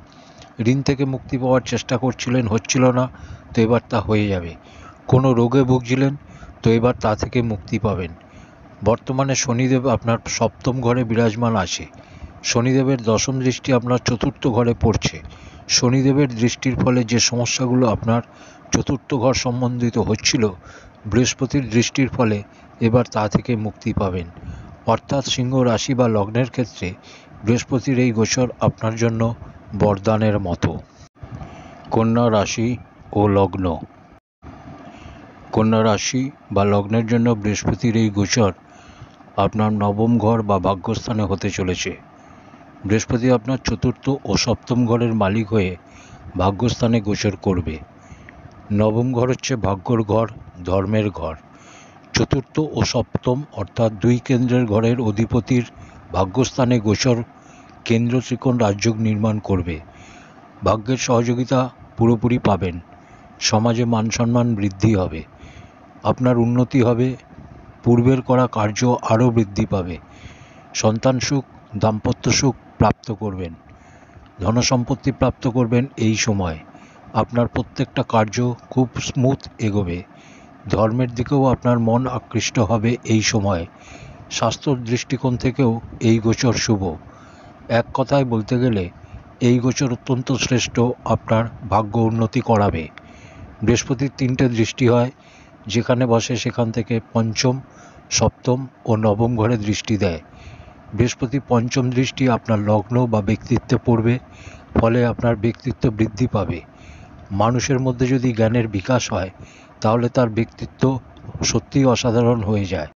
S1: ঋণ থেকে মুক্তি পাওয়ার চেষ্টা করছিলেন, হচ্ছিল না, তো এবার তা হয়ে যাবে। কোনো রোগে ভুগছিলেন তো এবার তা থেকে মুক্তি পাবেন। বর্তমানে শনিদেব আপনার সপ্তম ঘরে বিরাজমান আছে। শনিদেবের দশম দৃষ্টি আপনার চতুর্থ ঘরে পড়ছে। শনিদেবের দৃষ্টির ফলে যে সমস্যাগুলো আপনার চতুর্থ ঘর সম্বন্ধিত হচ্ছিল, বৃহস্পতির দৃষ্টির ফলে এবার তা থেকে মুক্তি পাবেন। অর্থাৎ সিংহ রাশি বা লগ্নের ক্ষেত্রে বৃহস্পতির এই গোচর আপনার জন্য বরদানের মতো। কন্যা রাশি ও লগ্ন। কন্যা রাশি বা লগ্নের জন্য বৃহস্পতির এই গোচর আপনার নবম ঘর বা ভাগ্যস্থানে হতে চলেছে। বৃহস্পতি আপনার চতুর্থ ও সপ্তম ঘরের মালিক হয়ে ভাগ্যস্থানে গোচর করবে। নবম ঘর হচ্ছে ভাগ্যর ঘর, ধর্মের ঘর। চতুর্থ ও সপ্তম অর্থাৎ 2 কেন্দ্রের ঘরের অধিপতির ভাগ্যস্থানে গোচর কেন্দ্র ত্রিকোণ রাজযোগ নির্মাণ করবে। ভাগ্যের সহযোগিতা পুরোপুরি পাবেন। সমাজে মান সম্মান বৃদ্ধি হবে। আপনার উন্নতি হবে। পূর্বের করা কার্য আরও বৃদ্ধি পাবে। সন্তান সুখ, দাম্পত্য সুখ প্রাপ্ত করবেন, ধনসম্পত্তি প্রাপ্ত করবেন। এই সময় আপনার প্রত্যেকটা কার্য খুব স্মুথ এগোবে। ধর্মের দিকেও আপনার মন আকৃষ্ট হবে এই সময়। স্বাস্থ্যর দৃষ্টিকোণ থেকেও এই গোচর শুভ। এক কথায় বলতে গেলে এই গোচর অত্যন্ত শ্রেষ্ঠ, আপনার ভাগ্য উন্নতি করাবে। বৃহস্পতির 3টে দৃষ্টি হয়, যেখানে বসে সেখান থেকে পঞ্চম, সপ্তম ও নবম ঘরে দৃষ্টি দেয়। বৃহস্পতি পঞ্চম দৃষ্টি আপনার লগ্ন বা ব্যক্তিত্বে পড়বে, ফলে আপনার ব্যক্তিত্ব বৃদ্ধি পাবে। মানুষের মধ্যে যদি জ্ঞানের বিকাশ হয় তাহলে তার ব্যক্তিত্ব সত্যিই অসাধারণ হয়ে যায়।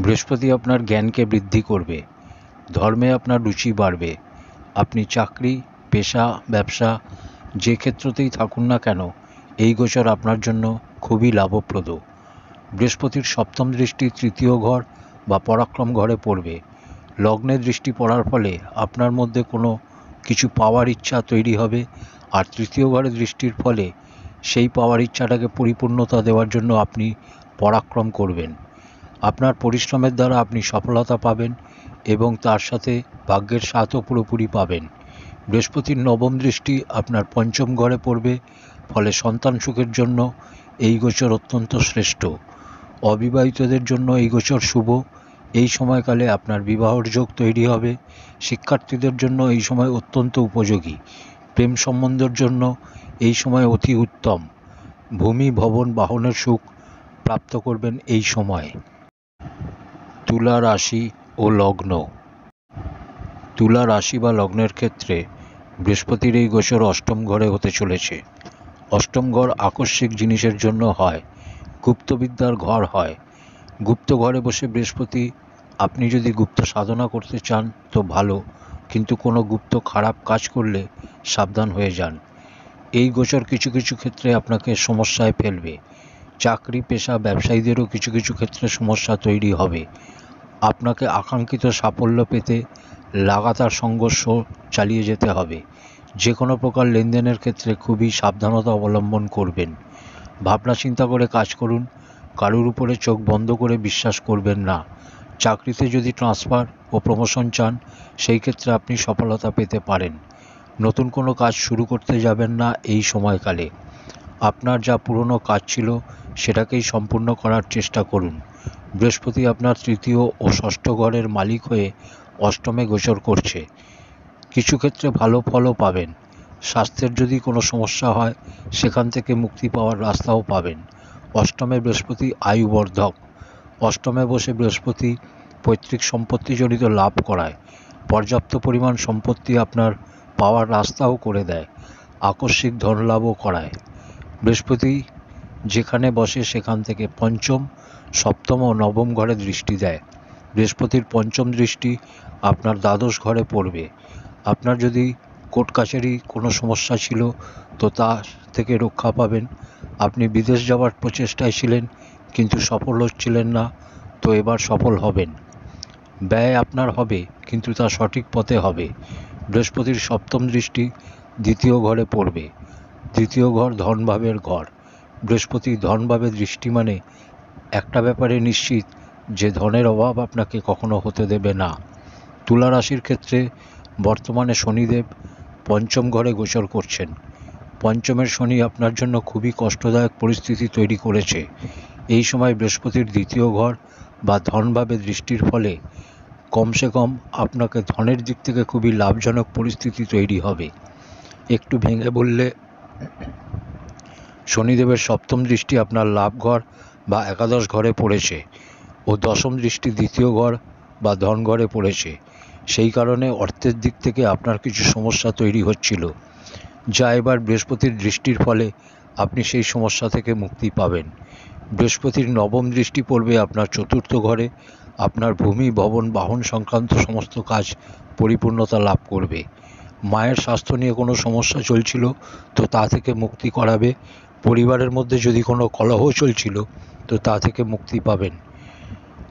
S1: বৃহস্পতি আপনার জ্ঞানকে বৃদ্ধি করবে, ধর্মে আপনার রুচি বাড়বে। আপনি চাকরি, পেশা, ব্যবসা যে ক্ষেত্রতেই থাকুন না কেন, এই গোচর আপনার জন্য খুবই লাভপ্রদ। বৃহস্পতির সপ্তম দৃষ্টি তৃতীয় ঘর বা পরাক্রম ঘরে পড়বে। লগ্নে দৃষ্টি পড়ার ফলে আপনার মধ্যে কোনো কিছু পাওয়ার ইচ্ছা তৈরি হবে, আর তৃতীয় ঘরে দৃষ্টির ফলে সেই পাওয়ার ইচ্ছাটাকে পরিপূর্ণতা দেওয়ার জন্য আপনি পরাক্রম করবেন। আপনার পরিশ্রমের দ্বারা আপনি সফলতা পাবেন এবং তার সাথে ভাগ্যের সাথও পুরোপুরি পাবেন। বৃহস্পতির নবম দৃষ্টি আপনার পঞ্চম ঘরে পড়বে, ফলে সন্তান সুখের জন্য এই গোচর অত্যন্ত শ্রেষ্ঠ। অবিবাহিতদের জন্য এই গোচর শুভ। এই সময়কালে আপনার বিবাহর যোগ তৈরি হবে। শিক্ষার্থীদের জন্য এই সময় অত্যন্ত উপযোগী। প্রেম সম্বন্ধের জন্য এই সময় অতি উত্তম। ভূমি, ভবন, বাহনের সুখ প্রাপ্ত করবেন এই সময়। তুলা রাশি ও লগ্ন। তুলা রাশি বা লগ্নের ক্ষেত্রে বৃহস্পতির এই গোচর অষ্টম ঘরে হতে চলেছে। অষ্টম ঘর আকস্মিক জিনিসের জন্য হয়, গুপ্তবিদ্যার ঘর হয়। গুপ্ত ঘরে বসে বৃহস্পতি, আপনি যদি গুপ্ত সাধনা করতে চান তো ভালো, কিন্তু কোনো গুপ্ত খারাপ কাজ করলে সাবধান হয়ে যান। এই গোচর কিছু কিছু ক্ষেত্রে আপনাকে সমস্যায় ফেলবে। চাকরি, পেশা, ব্যবসায়ীদেরও কিছু কিছু ক্ষেত্রে সমস্যা তৈরি হবে। আপনাকে আকাঙ্ক্ষিত সাফল্য পেতে লাগাতার সংঘর্ষ চালিয়ে যেতে হবে। যে কোনো প্রকার লেনদেনের ক্ষেত্রে খুবই সাবধানতা অবলম্বন করবেন। ভাবনা চিন্তা করে কাজ করুন, কারুর উপরে চোখ বন্ধ করে বিশ্বাস করবেন না। চাকরিতে যদি ট্রান্সফার ও প্রমোশন চান, সেই ক্ষেত্রে আপনি সফলতা পেতে পারেন। নতুন কোনো কাজ শুরু করতে যাবেন না এই সময়কালে। আপনার যা পুরনো কাজ ছিল সেটাকেই সম্পূর্ণ করার চেষ্টা করুন। বৃহস্পতি আপনার তৃতীয় ও ষষ্ঠ ঘরের মালিক হয়ে অষ্টমে গোচর করছে। কিছু ক্ষেত্রে ভালো ফলও পাবেন। স্বাস্থ্যের যদি কোনো সমস্যা হয় সেখান থেকে মুক্তি পাওয়ার রাস্তাও পাবেন। অষ্টমে বৃহস্পতি আয়ুবর্ধক। অষ্টমে বসে বৃহস্পতি পৈতৃক সম্পত্তিজনিত লাভ করায়। পর্যাপ্ত পরিমাণ সম্পত্তি আপনার পাওয়ার রাস্তাও করে দেয়। আকস্মিক ধনলাভও করায়। বৃহস্পতি যেখানে বসে সেখান থেকে পঞ্চম, সপ্তম ও নবম ঘরে দৃষ্টি দেয়। বৃহস্পতির পঞ্চম দৃষ্টি আপনার দ্বাদশ ঘরে পড়বে। আপনার যদি কোর্ট কাছারি কোনো সমস্যা ছিল তো তা থেকে রক্ষা পাবেন। আপনি বিদেশ যাওয়ার প্রচেষ্টায় ছিলেন কিন্তু সফল হচ্ছিলেন না, তো এবার সফল হবেন। ব্যয় আপনার হবে কিন্তু তা সঠিক পথে হবে। বৃহস্পতির সপ্তম দৃষ্টি দ্বিতীয় ঘরে পড়বে। দ্বিতীয় ঘর ধনভাবের ঘর। বৃহস্পতি ধনভাবে দৃষ্টি মানে একটা ব্যাপারে নিশ্চিত যে ধনের অভাব আপনাকে কখনো হতে দেবে না। তুলা রাশির ক্ষেত্রে বর্তমানে শনিদেব পঞ্চম ঘরে গোচর করছেন। পঞ্চমের শনি আপনার জন্য খুবই কষ্টদায়ক পরিস্থিতি তৈরি করেছে। এই সময় বৃহস্পতির দ্বিতীয় ঘর বা ধনভাবে দৃষ্টির ফলে কমসে কম আপনাকে ধনের দিক থেকে খুবই লাভজনক পরিস্থিতি তৈরি হবে। একটু ভেঙে বললে শনিদেবের সপ্তম দৃষ্টি আপনার লাভ ঘর বা একাদশ ঘরে পড়েছে ও দশম দৃষ্টি দ্বিতীয় ঘর বা ধন ঘরে পড়েছে। সেই কারণে অর্থের দিক থেকে আপনার কিছু সমস্যা তৈরি হচ্ছিল, যা এবার বৃহস্পতির দৃষ্টির ফলে আপনি সেই সমস্যা থেকে মুক্তি পাবেন। বৃহস্পতির নবম দৃষ্টি পড়বে আপনার চতুর্থ ঘরে। আপনার ভূমি, ভবন, বাহন সংক্রান্ত সমস্ত কাজ পরিপূর্ণতা লাভ করবে। মায়ের স্বাস্থ্য নিয়ে কোনো সমস্যা চলছিল তো তা থেকে মুক্তি করাবে। পরিবারের মধ্যে যদি কোনো কলহ চলছিল তো তা থেকে মুক্তি পাবেন।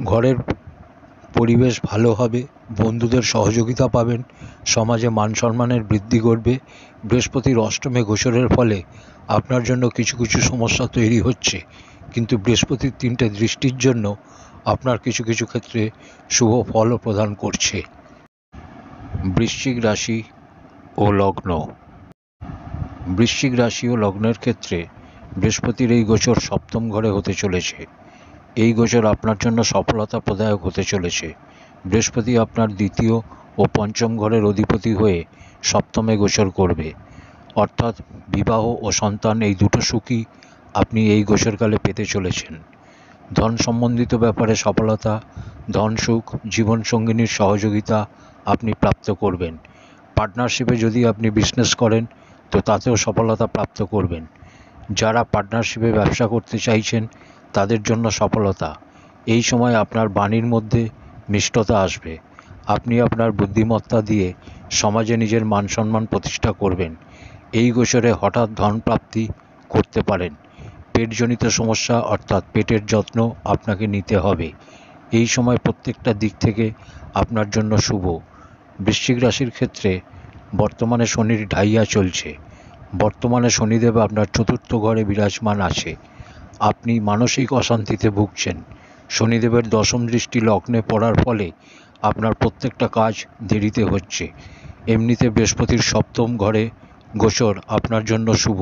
S1: ঘরের পরিবেশ ভালো হবে, বন্ধুদের সহযোগিতা পাবেন, সমাজে মান সম্মানের বৃদ্ধি ঘটবে। বৃহস্পতির অষ্টমে গোচরের ফলে আপনার জন্য কিছু কিছু সমস্যা তৈরি হচ্ছে, কিন্তু বৃহস্পতির 3টে দৃষ্টির জন্য আপনার কিছু কিছু ক্ষেত্রে শুভ ফলও প্রদান করছে। বৃশ্চিক রাশি ও লগ্ন। বৃশ্চিক রাশি ও লগ্নের ক্ষেত্রে বৃহস্পতির এই গোচর সপ্তম ঘরে হতে চলেছে। এই গোচর আপনার জন্য সফলতা প্রদায়ক হতে চলেছে। বৃহস্পতি আপনার দ্বিতীয় ও পঞ্চম ঘরের অধিপতি হয়ে সপ্তমে গোচর করবে, অর্থাৎ বিবাহ ও সন্তান এই দুটো সুখই আপনি এই গোচরকালে পেতে চলেছেন। ধন সম্বন্ধিত ব্যাপারে সফলতা, ধন সুখ, জীবনসঙ্গিনীর সহযোগিতা আপনি প্রাপ্ত করবেন। পার্টনারশিপে যদি আপনি বিজনেস করেন তো তাতেও সফলতা প্রাপ্ত করবেন। যারা পার্টনারশিপে ব্যবসা করতে চাইছেন তাদের জন্য সফলতা। এই সময় আপনার বাণীর মধ্যে মিষ্টতা আসবে। আপনি আপনার বুদ্ধিমত্তা দিয়ে সমাজে নিজের মান সম্মান প্রতিষ্ঠা করবেন। এই গোচরে হঠাৎ ধন প্রাপ্তি করতে পারেন। পেটজনিত সমস্যা অর্থাৎ পেটের যত্ন আপনাকে নিতে হবে। এই সময় প্রত্যেকটা দিক থেকে আপনার জন্য শুভ। বৃশ্চিক রাশির ক্ষেত্রে বর্তমানে শনির ঢাইয়া চলছে। বর্তমানে শনিদেব আপনার চতুর্থ ঘরে বিরাজমান আছে। আপনি মানসিক অশান্তিতে ভুগছেন। শনিদেবের দশম দৃষ্টি লগ্নে পড়ার ফলে আপনার প্রত্যেকটা কাজ দেরিতে হচ্ছে। এমনিতে বৃহস্পতির সপ্তম ঘরে গোচর আপনার জন্য শুভ।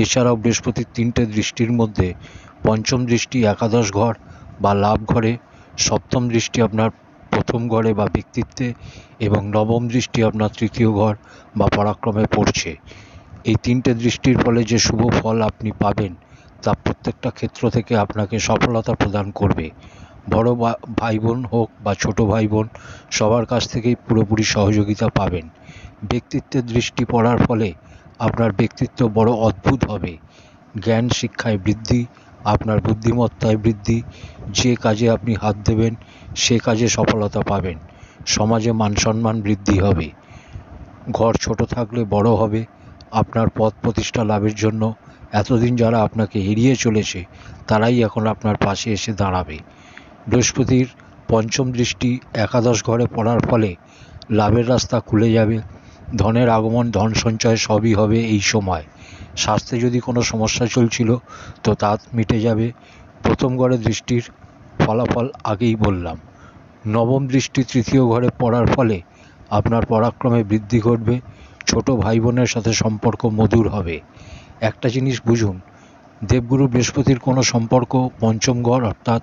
S1: এছাড়াও বৃহস্পতির তিনটে দৃষ্টির মধ্যে পঞ্চম দৃষ্টি একাদশ ঘর বা লাভ ঘরে, সপ্তম দৃষ্টি আপনার প্রথম ঘরে বা ব্যক্তিত্বে, এবং নবম দৃষ্টি আপনার তৃতীয় ঘর বা পরাক্রমে পড়ছে। এই তিনটে দৃষ্টির ফলে যে শুভ ফল আপনি পাবেন তা প্রত্যেকটা ক্ষেত্র থেকে আপনাকে সফলতা প্রদান করবে। বড় ভাই বোন হোক বা ছোট ভাই বোন, সবার কাছ থেকেই পুরোপুরি সহযোগিতা পাবেন। ব্যক্তিত্বের দৃষ্টি পড়ার ফলে আপনার ব্যক্তিত্ব বড় অদ্ভুত হবে। জ্ঞান শিক্ষায় বৃদ্ধি, আপনার বুদ্ধিমত্তায় বৃদ্ধি। যে কাজে আপনি হাত দেবেন সে কাজে সফলতা পাবেন। সমাজে মান সম্মান বৃদ্ধি হবে। ঘর ছোট থাকলে বড় হবে। আপনার পদ প্রতিষ্ঠা লাভের জন্য এতদিন যারা আপনাকে এড়িয়ে চলেছে তারাই এখন আপনার পাশে এসে দাঁড়াবে। বৃহস্পতির পঞ্চম দৃষ্টি একাদশ ঘরে পড়ার ফলে লাভের রাস্তা খুলে যাবে। ধনের আগমন, ধন সঞ্চয় সবই হবে এই সময়। স্বাস্থ্যে যদি কোনো সমস্যা চলছিল তো তা মিটে যাবে। প্রথম ঘরে দৃষ্টির ফলাফল আগেই বললাম। নবম দৃষ্টি তৃতীয় ঘরে পড়ার ফলে আপনার পরাক্রমে বৃদ্ধি ঘটবে। ছোট ভাই বোনের সাথে সম্পর্ক মধুর হবে। একটা জিনিস বুঝুন, দেবগুরু বৃহস্পতির কোনো সম্পর্ক পঞ্চম ঘর অর্থাৎ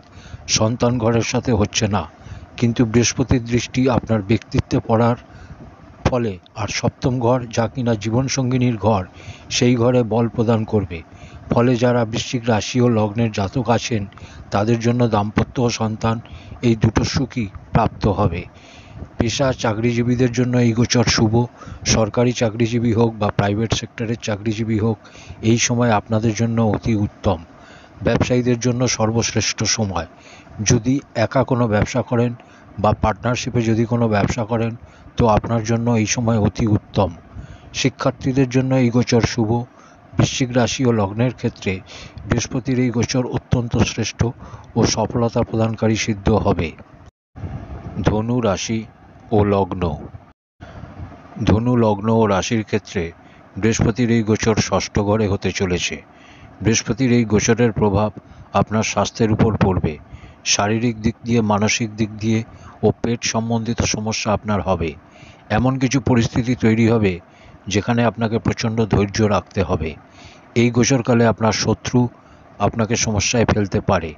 S1: সন্তান ঘরের সাথে হচ্ছে না, কিন্তু বৃহস্পতির দৃষ্টি আপনার ব্যক্তিত্বে পড়ার ফলে আর সপ্তম ঘর যা কিনা জীবনসঙ্গিনীর ঘর সেই ঘরে বল প্রদান করবে। ফলে যারা বৃশ্চিক রাশি ও লগ্নের জাতক আছেন তাদের জন্য দাম্পত্য ও সন্তান এই দুটো সুখই প্রাপ্ত হবে। পেশা চাকরিজীবীদের জন্য এই গোচর শুভ। সরকারি চাকরিজীবী হোক বা প্রাইভেট সেক্টরের চাকরিজীবী হোক, এই সময় আপনাদের জন্য অতি উত্তম। ব্যবসায়ীদের জন্য সর্বশ্রেষ্ঠ সময়। যদি একা কোনো ব্যবসা করেন বা পার্টনারশিপে যদি কোনো ব্যবসা করেন তো আপনার জন্য এই সময় অতি উত্তম। শিক্ষার্থীদের জন্য এই গোচর শুভ। বৃশ্চিক রাশি ও লগ্নের ক্ষেত্রে বৃহস্পতির এই গোচর অত্যন্ত শ্রেষ্ঠ ও সফলতা প্রদানকারী সিদ্ধ হবে। ধনু রাশি ও লগ্ন। ধনু লগ্ন ও রাশির ক্ষেত্রে বৃহস্পতির এই গোচর ষষ্ঠ ঘরে হতে চলেছে। বৃহস্পতির এই গোচরের প্রভাব আপনার স্বাস্থ্যের উপর পড়বে। শারীরিক দিক দিয়ে, মানসিক দিক দিয়ে ও পেট সম্বন্ধিত সমস্যা আপনার হবে। এমন কিছু পরিস্থিতি তৈরি হবে যেখানে আপনাকে প্রচণ্ড ধৈর্য রাখতে হবে। এই গোচরকালে আপনার শত্রু আপনাকে সমস্যায় ফেলতে পারে।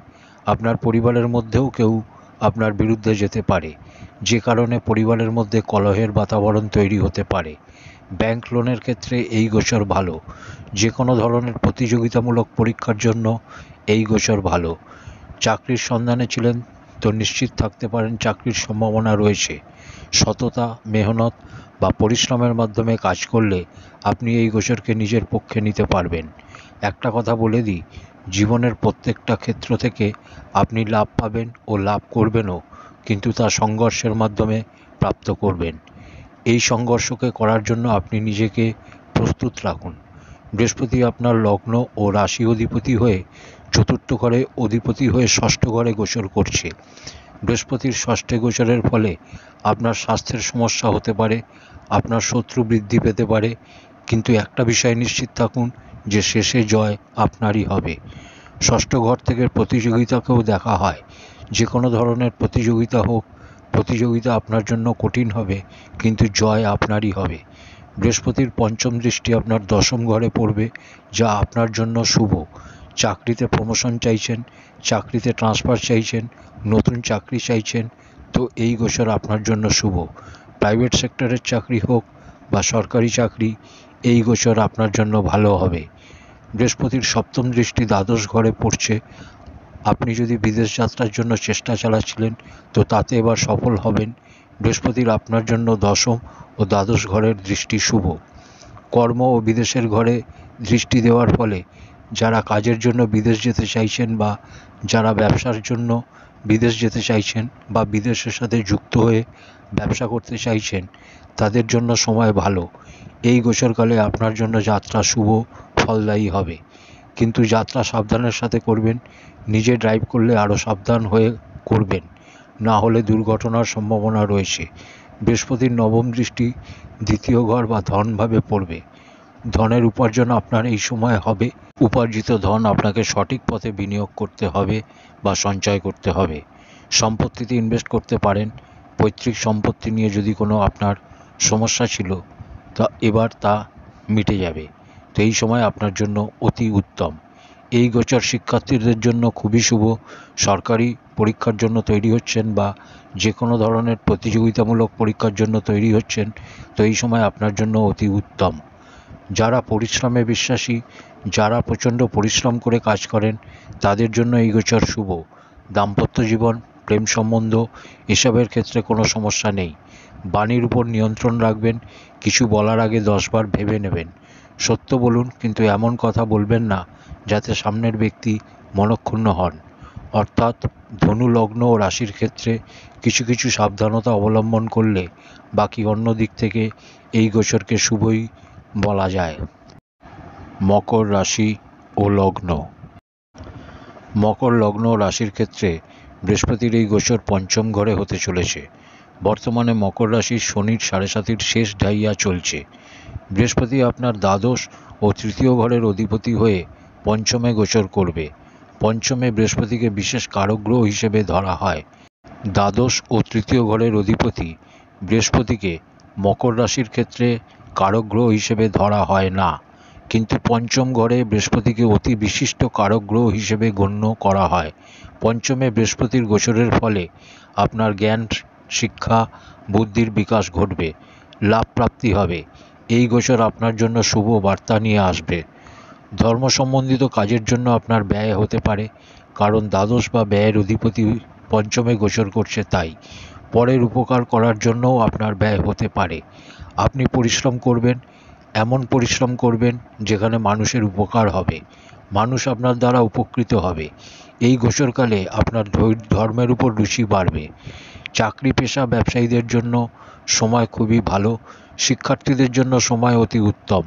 S1: আপনার পরিবারের মধ্যেও কেউ আপনার বিরুদ্ধে যেতে পারে, যে কারণে পরিবারের মধ্যে কলহের বাতাবরণ তৈরি হতে পারে। ব্যাংক লোনের ক্ষেত্রে এই গোচর ভালো। যে কোনো ধরনের প্রতিযোগিতামূলক পরীক্ষার জন্য এই গোচর ভালো। চাকরির সন্ধানে ছিলেন তো নিশ্চিত থাকতে পারেন চাকরির সম্ভাবনা রয়েছে। সততা, মেহনত বা পরিশ্রমের মাধ্যমে কাজ করলে আপনি এই গোচরকে নিজের পক্ষে নিতে পারবেন। একটা কথা বলে দিই, জীবনের প্রত্যেকটা ক্ষেত্র থেকে আপনি লাভ পাবেন ও লাভ করবেনও, কিন্তু তা সংঘর্ষের মাধ্যমে প্রাপ্ত করবেন। এই সংঘর্ষকে করার জন্য আপনি নিজেকে প্রস্তুত রাখুন। বৃহস্পতি আপনার লগ্ন ও রাশি অধিপতি হয়ে চতুর্থ ঘরে অধিপতি হয়ে ষষ্ঠ ঘরে গোচর করছে। বৃহস্পতির ষষ্ঠে গোচরের ফলে আপনার স্বাস্থ্যের সমস্যা হতে পারে, আপনার শত্রু বৃদ্ধি পেতে পারে, কিন্তু একটা বিষয় নিশ্চিত থাকুন যে শেষে জয় আপনারই হবে। ষষ্ঠ ঘর থেকে প্রতিযোগিতাকেও দেখা হয়। যে কোনো ধরনের প্রতিযোগিতা হোক, প্রতিযোগিতা আপনার জন্য কঠিন হবে, কিন্তু জয় আপনারই হবে। বৃহস্পতির পঞ্চম দৃষ্টি আপনার দশম ঘরে পড়বে, যা আপনার জন্য শুভ। চাকরিতে প্রমোশন চাইছেন, চাকরিতে ট্রান্সফার চাইছেন, নতুন চাকরি চাইছেন, তো এই গোচর আপনার জন্য শুভ। প্রাইভেট সেক্টরের চাকরি হোক বা সরকারি চাকরি, এই গোচর আপনার জন্য ভালো হবে। বৃহস্পতির সপ্তম দৃষ্টি দ্বাদশ ঘরে পড়ছে। আপনি যদি বিদেশ যাত্রার জন্য চেষ্টা চালাচ্ছিলেন, তো তাতে এবার সফল হবেন। বৃহস্পতির আপনার জন্য দশম ও দ্বাদশ ঘরের দৃষ্টি শুভ। কর্ম ও বিদেশের ঘরে দৃষ্টি দেওয়ার ফলে যারা কাজের জন্য বিদেশ যেতে চাইছেন বা যারা ব্যবসার জন্য বিদেশ যেতে চাইছেন বা বিদেশের সাথে যুক্ত হয়ে ব্যবসা করতে চাইছেন, তাদের জন্য সময় ভালো। এই গোচরকালে আপনার জন্য যাত্রা শুভ ফলদায়ী হবে, কিন্তু যাত্রা সাবধানের সাথে করবেন। নিজে ড্রাইভ করলে আরও সাবধান হয়ে করবেন, না হলে দুর্ঘটনার সম্ভাবনা রয়েছে। বৃহস্পতির নবম দৃষ্টি দ্বিতীয় ঘর বা ধনভাবে পড়বে। ধনের উপার্জন আপনার এই সময় হবে। উপার্জিত ধন আপনাকে সঠিক পথে বিনিয়োগ করতে হবে বা সঞ্চয় করতে হবে। সম্পত্তিতে ইনভেস্ট করতে পারেন। পৈতৃক সম্পত্তি নিয়ে যদি কোনো আপনার সমস্যা ছিল, তা এবার তা মিটে যাবে। তো এই সময় আপনার জন্য অতি উত্তম। এই গোচর শিক্ষার্থীদের জন্য খুবই শুভ। সরকারি পরীক্ষার জন্য তৈরি হচ্ছেন বা যে কোনো ধরনের প্রতিযোগিতামূলক পরীক্ষার জন্য তৈরি হচ্ছেন, তো এই সময় আপনার জন্য অতি উত্তম। যারা পরিশ্রমে বিশ্বাসী, যারা প্রচণ্ড পরিশ্রম করে কাজ করেন, তাদের জন্য এই গোচর শুভ। দাম্পত্য জীবন, প্রেম সম্বন্ধ এসবের ক্ষেত্রে কোনো সমস্যা নেই। বাণীর উপর নিয়ন্ত্রণ রাখবেন। কিছু বলার আগে 10 বার ভেবে নেবেন। সত্য বলুন, কিন্তু এমন কথা বলবেন না যাতে সামনের ব্যক্তি মনঃক্ষুণ্ণ হন। অর্থাৎ ধনু লগ্ন ও রাশির ক্ষেত্রে কিছু কিছু সাবধানতা অবলম্বন করলে বাকি অন্য দিক থেকে এই গোচরকে শুভই বলা যায়। মকর রাশি ও লগ্ন। মকর লগ্ন ও রাশির ক্ষেত্রে বৃহস্পতির এই গোচর পঞ্চম ঘরে হতে চলেছে। বর্তমানে মকর রাশির শনির 7.5 শেষ ঢাইয়া চলছে। বৃহস্পতি আপনার দ্বাদশ ও তৃতীয় ঘরের অধিপতি হয়ে পঞ্চমে গোচর করবে। পঞ্চমে বৃহস্পতিকে বিশেষ কারকগ্রহ হিসেবে ধরা হয়। দ্বাদশ ও তৃতীয় ঘরের অধিপতি বৃহস্পতিকে মকর রাশির ক্ষেত্রে কারকগ্রহ হিসেবে ধরা হয় না, কিন্তু পঞ্চম ঘরে বৃহস্পতিকে অতি বিশিষ্ট কারকগ্রহ হিসেবে গণ্য করা হয়। পঞ্চমে বৃহস্পতির গোচরের ফলে আপনার জ্ঞান, শিক্ষা, বুদ্ধির বিকাশ ঘটবে, লাভ প্রাপ্তি হবে। এই গোচর আপনার জন্য শুভ বার্তা নিয়ে আসবে। ধর্ম সম্বন্ধিত কাজের জন্য আপনার ব্যয় হতে পারে, কারণ দ্বাদশ বা ব্যয়ের অধিপতি পঞ্চমে গোচর করছে। তাই পরের উপকার করার জন্যও আপনার ব্যয় হতে পারে। আপনি পরিশ্রম করবেন, এমন পরিশ্রম করবেন যেখানে মানুষের উপকার হবে, মানুষ আপনার দ্বারা উপকৃত হবে। এই গোচরকালে আপনার ধর্মের উপর রুচি বাড়বে। চাকরি পেশা ব্যবসায়ীদের জন্য সময় খুবই ভালো। শিক্ষার্থীদের জন্য সময় অতি উত্তম।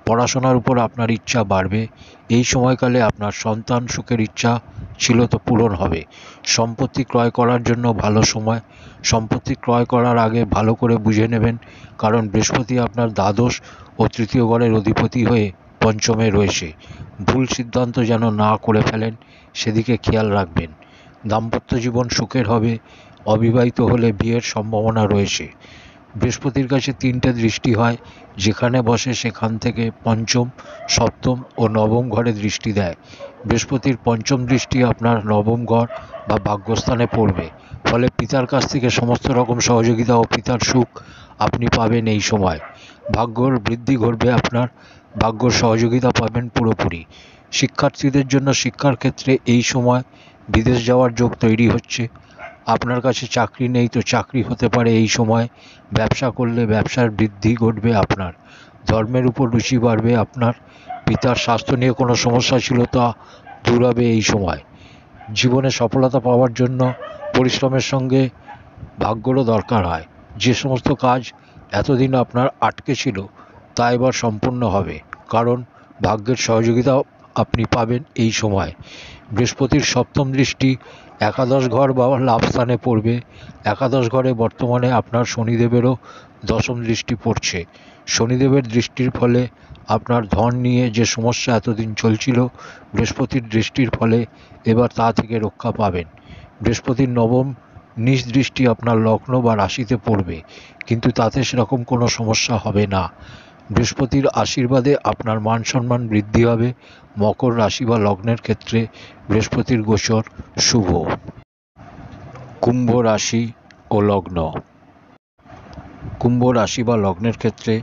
S1: পড়াশোনার উপর আপনার ইচ্ছা বাড়বে। এই সময়কালে আপনার সন্তান সুখের ইচ্ছা ছিল তো পূরণ হবে। সম্পত্তি ক্রয় করার জন্য ভালো সময়। সম্পত্তি ক্রয় করার আগে ভালো করে বুঝে নেবেন, কারণ বৃহস্পতি আপনার দ্বাদশ ও তৃতীয় ঘরের অধিপতি হয়ে পঞ্চমে রয়েছে। ভুল সিদ্ধান্ত যেন না করে ফেলেন, সেদিকে খেয়াল রাখবেন। দাম্পত্য জীবন সুখের হবে। অবিবাহিত হলে বিয়ের সম্ভাবনা রয়েছে। বৃহস্পতির কাছে 3টে দৃষ্টি হয়, যেখানে বসে সেখান থেকে পঞ্চম, সপ্তম ও নবম ঘরে দৃষ্টি দেয়। বৃহস্পতির পঞ্চম দৃষ্টি আপনার নবম ঘর বা ভাগ্যস্থানে পড়বে, ফলে পিতার কাছ থেকে সমস্ত রকম সহযোগিতা ও পিতার সুখ আপনি পাবেন। এই সময় ভাগ্যর বৃদ্ধি ঘটবে, আপনার ভাগ্যর সহযোগিতা পাবেন পুরোপুরি। শিক্ষার্থীদের জন্য শিক্ষার ক্ষেত্রে এই সময় বিদেশ যাওয়ার যোগ তৈরি হচ্ছে। আপনার কাছে চাকরি নেই, তো চাকরি হতে পারে এই সময়। ব্যবসা করলে ব্যবসার বৃদ্ধি ঘটবে আপনার। ধর্মের উপর রুচি বাড়বে আপনার। পিতার স্বাস্থ্য নিয়ে কোনো সমস্যা ছিল, তা দূর হবে এই সময়। জীবনে সফলতা পাওয়ার জন্য পরিশ্রমের সঙ্গে ভাগ্যরও দরকার হয়। যে সমস্ত কাজ এতদিন আপনার আটকে ছিল, তা এবার সম্পূর্ণ হবে, কারণ ভাগ্যের সহযোগিতা আপনি পাবেন এই সময়। বৃহস্পতির সপ্তম দৃষ্টি একাদশ ঘর বা লাভস্থানে পড়বে। একাদশ ঘরে বর্তমানে আপনার শনিদেবেরও দশম দৃষ্টি পড়ছে। শনিদেবের দৃষ্টির ফলে আপনার ধন নিয়ে যে সমস্যা এতদিন চলছিল, বৃহস্পতির দৃষ্টির ফলে এবার তা থেকে রক্ষা পাবেন। বৃহস্পতির নবম নিজ দৃষ্টি আপনার লগ্ন বা রাশিতে পড়বে, কিন্তু তাতে সেরকম কোনো সমস্যা হবে না। বৃহস্পতির আশীর্বাদে আপনার মান সম্মান বৃদ্ধি হবে। মকর রাশি বা লগ্নের ক্ষেত্রে বৃহস্পতির গোচর শুভ। কুম্ভ রাশি ও লগ্ন। কুম্ভ রাশি বা লগ্নের ক্ষেত্রে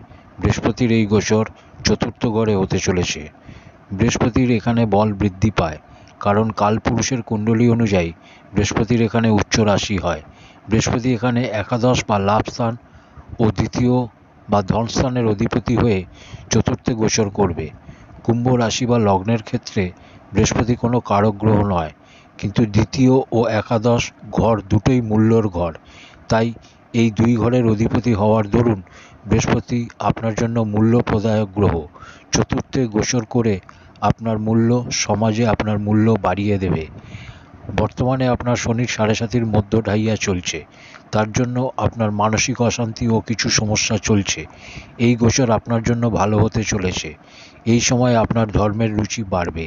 S1: বৃহস্পতির এই গোচর চতুর্থ ঘরে হতে চলেছে। বৃহস্পতির এখানে বল বৃদ্ধি পায়, কারণ কালপুরুষের কুণ্ডলী অনুযায়ী বৃহস্পতির এখানে উচ্চ রাশি হয়। বৃহস্পতি এখানে একাদশ বা লাভ স্থান ও দ্বিতীয় বা ধনস্থানের অধিপতি হয়ে চতুর্থে গোচর করবে। কুম্ভ রাশি বা লগ্নের ক্ষেত্রে বৃহস্পতি কোনো কারক গ্রহ নয়, কিন্তু দ্বিতীয় ও একাদশ ঘর দুটোই মূল্যর ঘর। তাই এই দুই ঘরের অধিপতি হওয়ার দরুন বৃহস্পতি আপনার জন্য মূল্য প্রদায়ক গ্রহ। চতুর্থে গোচর করে আপনার মূল্য, সমাজে আপনার মূল্য বাড়িয়ে দেবে। বর্তমানে আপনার শনির 7.5 মধ্য ঢাইয়া চলছে, তার জন্য আপনার মানসিক অশান্তি ও কিছু সমস্যা চলছে। এই গোচর আপনার জন্য ভালো হতে চলেছে। এই সময় আপনার ধর্মের রুচি বাড়বে।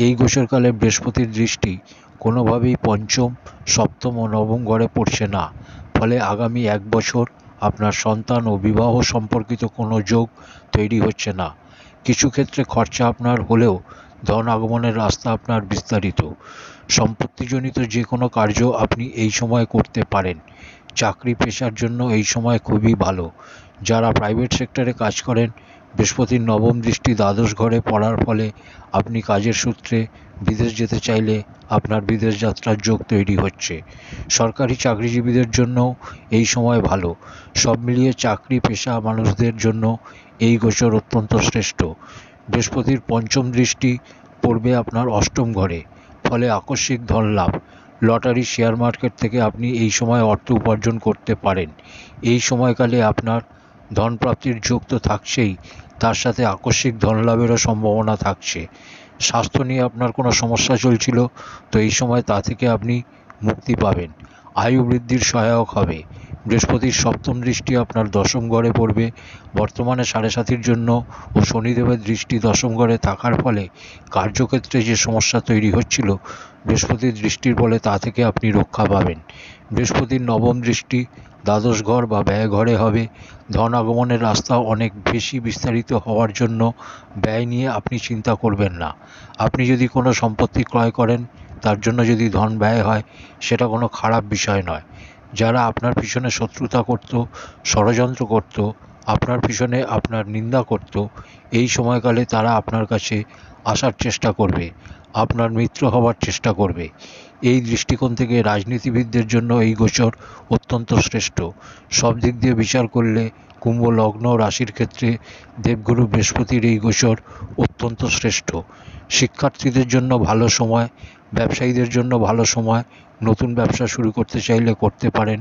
S1: এই গোচরকালে বৃহস্পতির দৃষ্টি কোনোভাবেই পঞ্চম, সপ্তম ও নবম ঘরে পড়ছে না, ফলে আগামী 1 বছর আপনার সন্তান ও বিবাহ সম্পর্কিত কোনো যোগ তৈরি হচ্ছে না। কিছু ক্ষেত্রে খরচা আপনার হলেও ধন আগমনের রাস্তা আপনার বিস্তারিত। সম্পত্তিজনিত যে কোনো কার্য আপনি এই সময় করতে পারেন। চাকরি পেশার জন্য এই সময় খুবই ভালো। যারা প্রাইভেট সেক্টরে কাজ করেন, বৃহস্পতির নবম দৃষ্টি দ্বাদশ ঘরে পড়ার ফলে আপনি কাজের সূত্রে বিদেশ যেতে চাইলে আপনার বিদেশ যাত্রার যোগ তৈরি হচ্ছে। সরকারি চাকরিজীবীদের জন্য এই সময় ভালো। সব মিলিয়ে চাকরি পেশা মানুষদের জন্য এই গোচর অত্যন্ত শ্রেষ্ঠ। বৃহস্পতির পঞ্চম দৃষ্টি পড়বে আপনার অষ্টম ঘরে, ফলে আকস্মিক ধন লাভ। লটারি, শেয়ার মার্কেট থেকে আপনি এই সময় অর্থ উপার্জন করতে পারেন। এই সময়কালে আপনার ধন প্রাপ্তির যোগ তো থাকছেই, তার সাথে আকস্মিক ধন লাভেরও সম্ভাবনা থাকছে। স্বাস্থ্য নিয়ে আপনার কোনো সমস্যা চলছিল, তো এই সময় তা থেকে আপনি মুক্তি পাবেন। আয়ু বৃদ্ধির সহায়ক হবে। বৃহস্পতির সপ্তম দৃষ্টি আপনার দশম ঘরে পড়বে। বর্তমানে 7.5 জন্য ও শনিদেবের দৃষ্টি দশম ঘরে থাকার ফলে কার্যক্ষেত্রে যে সমস্যা তৈরি হচ্ছিল, বৃহস্পতির দৃষ্টির বলে তা থেকে আপনি রক্ষা পাবেন। বৃহস্পতির নবম দৃষ্টি দ্বাদশ ঘর বা ব্যয় ঘরে হবে। ধন আগমনের রাস্তা অনেক বেশি বিস্তারিত হওয়ার জন্য ব্যয় নিয়ে আপনি চিন্তা করবেন না। আপনি যদি কোনো সম্পত্তি ক্রয় করেন, তার জন্য যদি ধন ব্যয় হয়, সেটা কোনো খারাপ বিষয় নয়। যারা আপনার পিছনে শত্রুতা করত, ষড়যন্ত্র করত, আপনার পিছনে আপনার নিন্দা করত, এই সময়কালে তারা আপনার কাছে আসার চেষ্টা করবে, আপনার মিত্র হওয়ার চেষ্টা করবে। এই দৃষ্টিকোণ থেকে রাজনীতিবিদদের জন্য এই গোচর অত্যন্ত শ্রেষ্ঠ। সব দিক দিয়ে বিচার করলে কুম্ভ লগ্ন রাশির ক্ষেত্রে দেবগুরু বৃহস্পতির এই গোচর অত্যন্ত শ্রেষ্ঠ। শিক্ষার্থীদের জন্য ভালো সময়, ব্যবসায়ীদের জন্য ভালো সময়। নতুন ব্যবসা শুরু করতে চাইলে করতে পারেন।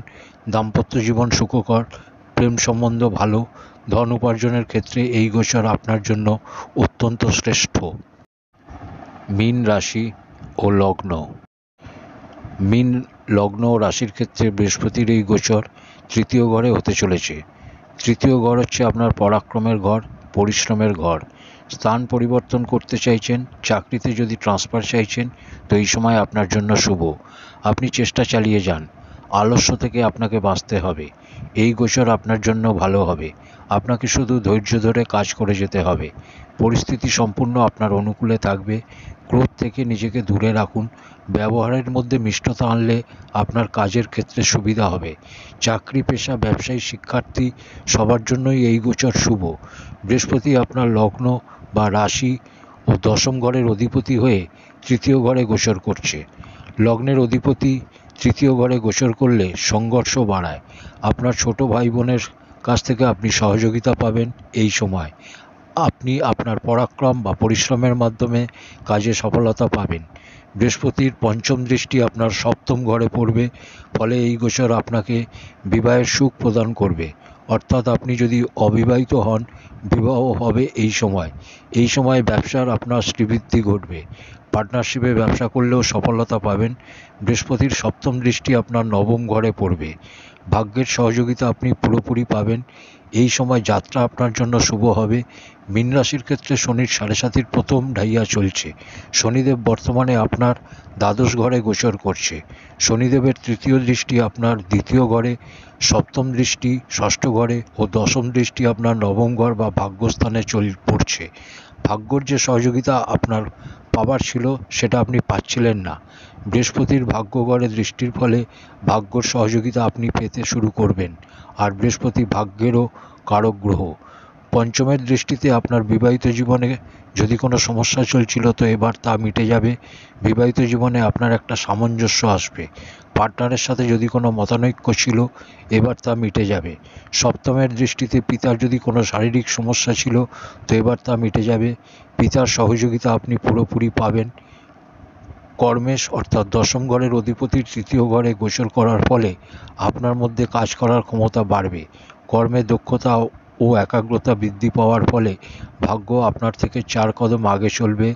S1: দাম্পত্য জীবন সুখকর, প্রেম সম্বন্ধ ভালো। ধন উপার্জনের ক্ষেত্রে এই গোচর আপনার জন্য অত্যন্ত শ্রেষ্ঠ। মীন রাশি ও লগ্ন। মীন লগ্ন ও রাশির ক্ষেত্রে বৃহস্পতির এই গোচর তৃতীয় ঘরে হতে চলেছে। তৃতীয় ঘর হচ্ছে আপনার পরাক্রমের ঘর, পরিশ্রমের ঘর। স্থান পরিবর্তন করতে চাইছেন, চাকরিতে যদি ট্রান্সফার চাইছেন, তো এই সময় আপনার জন্য শুভ। আপনি চেষ্টা চালিয়ে যান। আলস্য থেকে আপনাকে বাঁচতে হবে। এই গোচর আপনার জন্য ভালো হবে। আপনাকে শুধু ধৈর্য ধরে কাজ করে যেতে হবে। পরিস্থিতি সম্পূর্ণ আপনার অনুকূলে থাকবে। ক্রোধ থেকে নিজেকে দূরে রাখুন। ব্যবহারের মধ্যে মিষ্টতা আনলে আপনার কাজের ক্ষেত্রে সুবিধা হবে। চাকরি পেশা, ব্যবসায়ী, শিক্ষার্থী সবার জন্যই এই গোচর শুভ। বৃহস্পতি আপনার লগ্ন বা রাশি ও দশম ঘরের অধিপতি হয়ে তৃতীয় ঘরে গোচর করছে। লগ্নের অধিপতি তৃতীয় ঘরে গোচর করলে সংঘর্ষ বাড়ায়। আপনার ছোট ভাই বোনের কাছ থেকে আপনি সহযোগিতা পাবেন। এই সময় আপনি আপনার পরাক্রম বা পরিশ্রমের মাধ্যমে কাজে সফলতা পাবেন। বৃহস্পতির পঞ্চম দৃষ্টি আপনার সপ্তম ঘরে পড়বে, ফলে এই গোচর আপনাকে বিবাহের সুখ প্রদান করবে। অর্থাৎ আপনি যদি অবিবাহিত হন, বিবাহ হবে এই সময়। এই সময় ব্যবসার আপনার শ্রীবৃদ্ধি ঘটবে। পার্টনারশিপে ব্যবসা করলেও সফলতা পাবেন। বৃহস্পতির সপ্তম দৃষ্টি আপনার নবম ঘরে পড়বে। ভাগ্যের সহযোগিতা আপনি পুরোপুরি পাবেন। এই সময় যাত্রা আপনার জন্য শুভ হবে। মীন রাশির ক্ষেত্রে শনির 7.5-র প্রথম ঢাইয়া চলছে। শনিদেব বর্তমানে আপনার দ্বাদশ ঘরে গোচর করছে। শনিদেবের তৃতীয় দৃষ্টি আপনার দ্বিতীয় ঘরে, সপ্তম দৃষ্টি ষষ্ঠ ঘরে ও দশম দৃষ্টি আপনার নবম ঘর বা ভাগ্যস্থানে পড়ছে। ভাগ্যর যে সহযোগিতা আপনার পাবার ছিল সেটা আপনি পাচ্ছিলেন না। বৃহস্পতির ভাগ্যঘরে দৃষ্টির ফলে ভাগ্যর সহযোগিতা আপনি পেতে শুরু করবেন। আর বৃহস্পতি ভাগ্যেরও কারক গ্রহ। পঞ্চমের দৃষ্টিতে আপনার বিবাহিত জীবনে যদি কোনো সমস্যা চলছিল তো এবার তা মিটে যাবে। বিবাহিত জীবনে আপনার একটা সামঞ্জস্য আসবে। পার্টনারের সাথে যদি কোনো মতানৈক্য ছিল এবার তা মিটে যাবে। সপ্তমের দৃষ্টিতে পিতার যদি কোনো শারীরিক সমস্যা ছিল তো এবার তা মিটে যাবে। পিতার সহযোগিতা আপনি পুরোপুরি পাবেন। কর্মেশ অর্থাৎ দশম ঘরের অধিপতির তৃতীয় ঘরে গোচর করার ফলে আপনার মধ্যে কাজ করার ক্ষমতা বাড়বে। কর্মে দক্ষতা ও একাগ্রতা বৃদ্ধি পাওয়ার ফলে ভাগ্য আপনার থেকে 4 কদম আগে চলবে।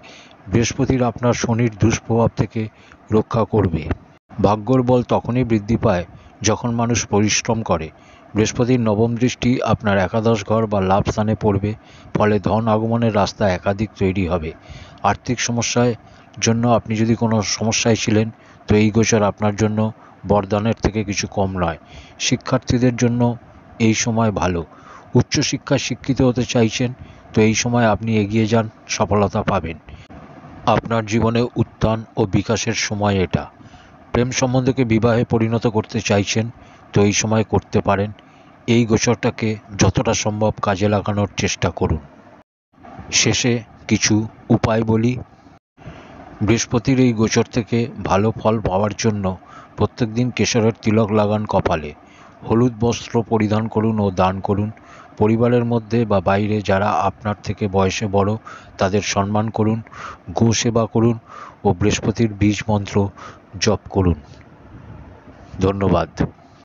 S1: বৃহস্পতির আপনার শনির দুষ্প্রভাব থেকে রক্ষা করবে। ভাগ্যর বল তখনই বৃদ্ধি পায় যখন মানুষ পরিশ্রম করে। বৃহস্পতির নবম দৃষ্টি আপনার একাদশ ঘর বা লাভ স্থানে পড়বে, ফলে ধন আগমনের রাস্তা একাধিক তৈরি হবে। আর্থিক সমস্যায় জন্য আপনি যদি কোনো সমস্যায় ছিলেন তো এই গোচর আপনার জন্য বরদানের থেকে কিছু কম নয়। শিক্ষার্থীদের জন্য এই সময় ভালো। উচ্চশিক্ষায় শিক্ষিত হতে চাইছেন তো এই সময় আপনি এগিয়ে যান, সফলতা পাবেন। আপনার জীবনে উত্থান ও বিকাশের সময় এটা। প্রেম সম্বন্ধকে বিবাহে পরিণত করতে চাইছেন তো এই সময় করতে পারেন। এই গোচরটাকে যতটা সম্ভব কাজে লাগানোর চেষ্টা করুন। শেষে কিছু উপায় বলি। বৃহস্পতির এই গোচর থেকে ভালো ফল পাওয়ার জন্য প্রত্যেক দিন কেশরের তিলক লাগান কপালে। হলুদ বস্ত্র পরিধান করুন ও দান করুন। পরিবারের মধ্যে বা বাইরে যারা আপনার থেকে বয়সে বড় তাদের সম্মান করুন। গো সেবা করুন ও বৃহস্পতির বীজ মন্ত্র জপ করুন। ধন্যবাদ।